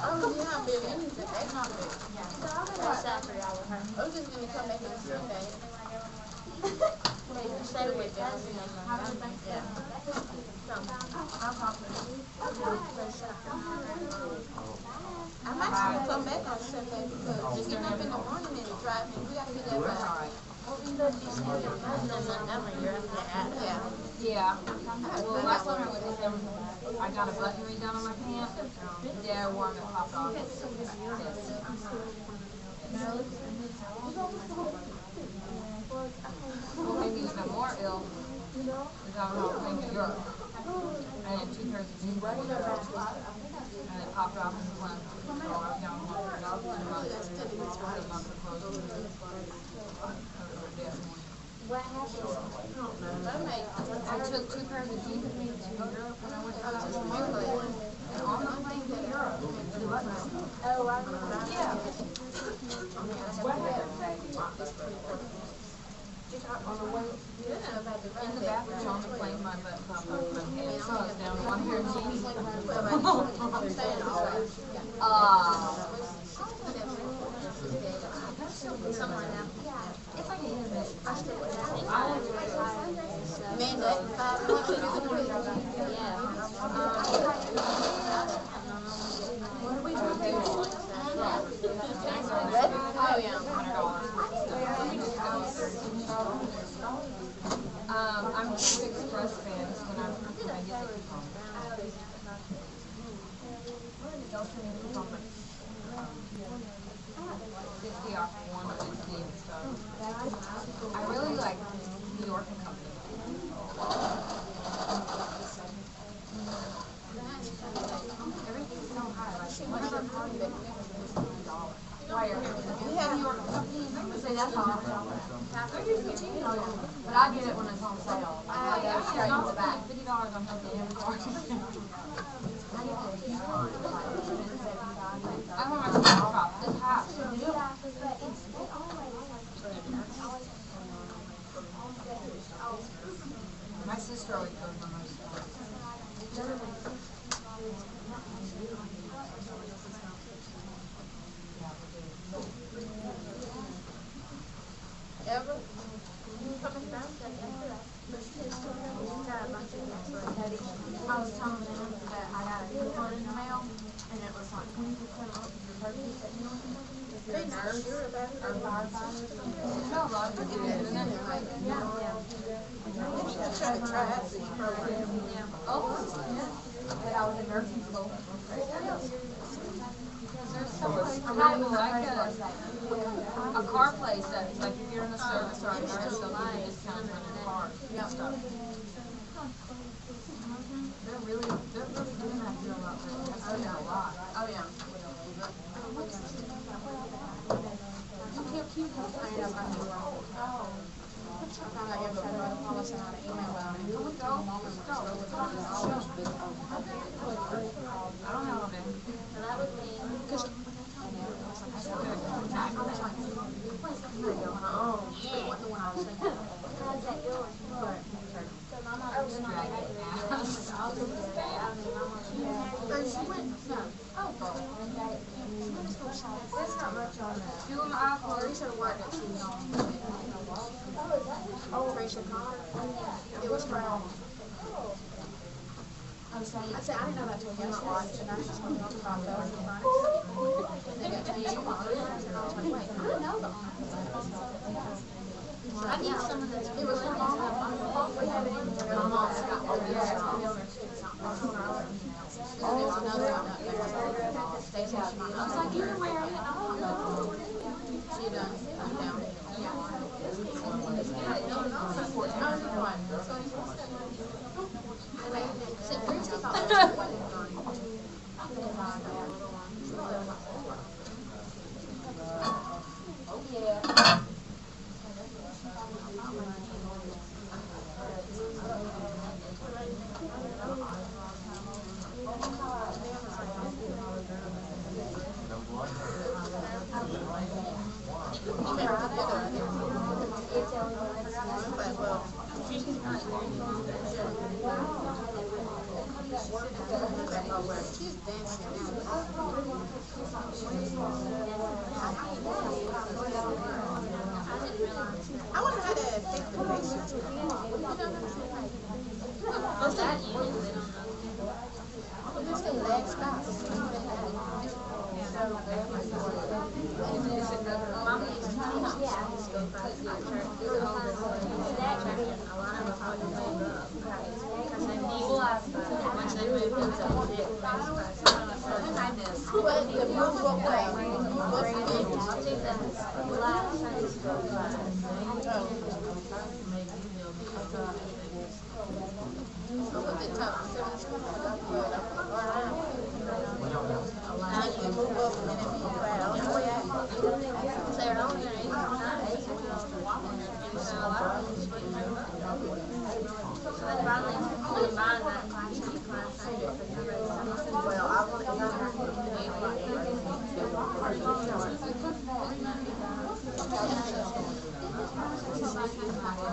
Oh, yeah, baby, anything. That's not big. That's after y'all with her. I was just gonna come back on Sunday. Wait, you stay with us. Yeah. I might still come back on Sunday because just getting up in the morning and driving, we gotta get that right. Yeah. Yeah. Well, last time I went with him, I got a button redone on my pants. Yeah, I wore them and popped off. What made me even more ill is I was in Europe. I had 2 pairs of jeans in Europe. And it popped off in one. So I was down $100 a month. What happened? I took 2 pairs of jeans with me to Europe when I went to Europe. And on the plane to Europe, the buttons. Oh, I remember. Yeah. In the bathroom on the plane, my butt popped off my pants, so I was down 1 pair of jeans. It's like a hit of it. Amanda, What are we doing? oh yeah. I'm a big Express fan, so when I get the coupon. They'll send me the coupon, like, 60 off one Wednesday and stuff. I really like New York and Company. Everything's so high, like, whenever I'm partying, $50. Why are we have New York and Company? Say that's all. But I get it when it's on sale. I go straight to the back. $50 on Healthy every card. I want my small top. It's half. My sister always goes on those stores. Ever? You coming down? I was telling them that I got a coupon in the mail, and it was like 20% off your purchase at Meals and Company. If you're a nurse or firefighter. No, a lot of people do. Yeah. Try to try out these programs. Yeah. Oh, yeah. But I was in nursing school. There's some people like a car place that, like if you're in the service or a nurse, they'll give you discounts on your car and stuff. They're really doing that here a lot. Oh yeah, a lot. Oh yeah. I don't know, man. That's not much on that. You and I are It was brown. I'd say, I didn't know that till yesterday, and I was just talking about those. They got 2 honors, and I was like, wait, I didn't know the honors. I need some of this. It was from mom. We have it in there. My mom's got one. Yeah, it's on the other too. It's not on our I was like, you're wearing it. Oh, no. She done. I'm down. Yeah. She's dancing. I wonder how to fix the patients. What's that? What's the leg stop?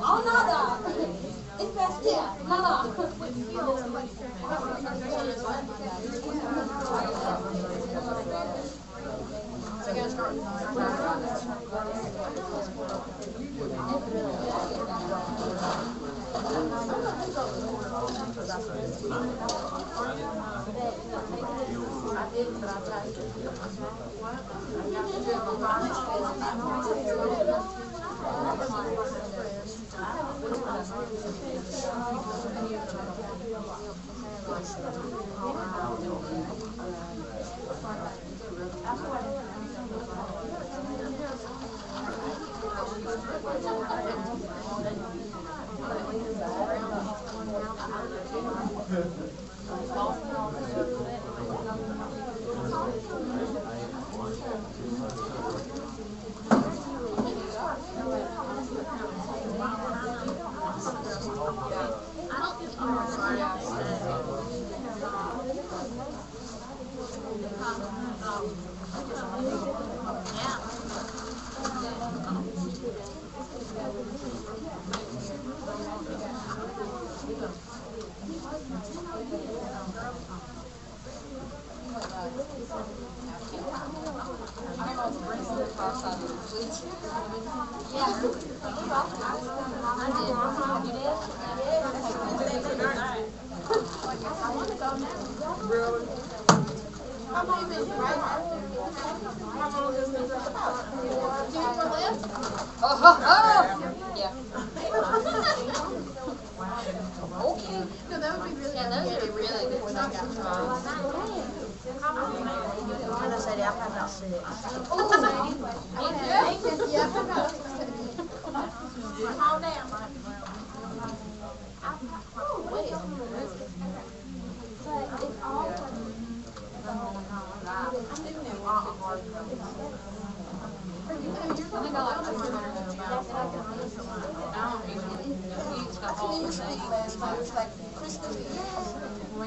Oh, nada. Es bestia. Nada. might be right after. How long does this take? Jennifer left? Yeah. Okay. No, that would be really Yeah, those are really good. before they got strong. And I said, I've had about 6. Yeah, I forgot. Calm down. I don't even get a chance.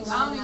Found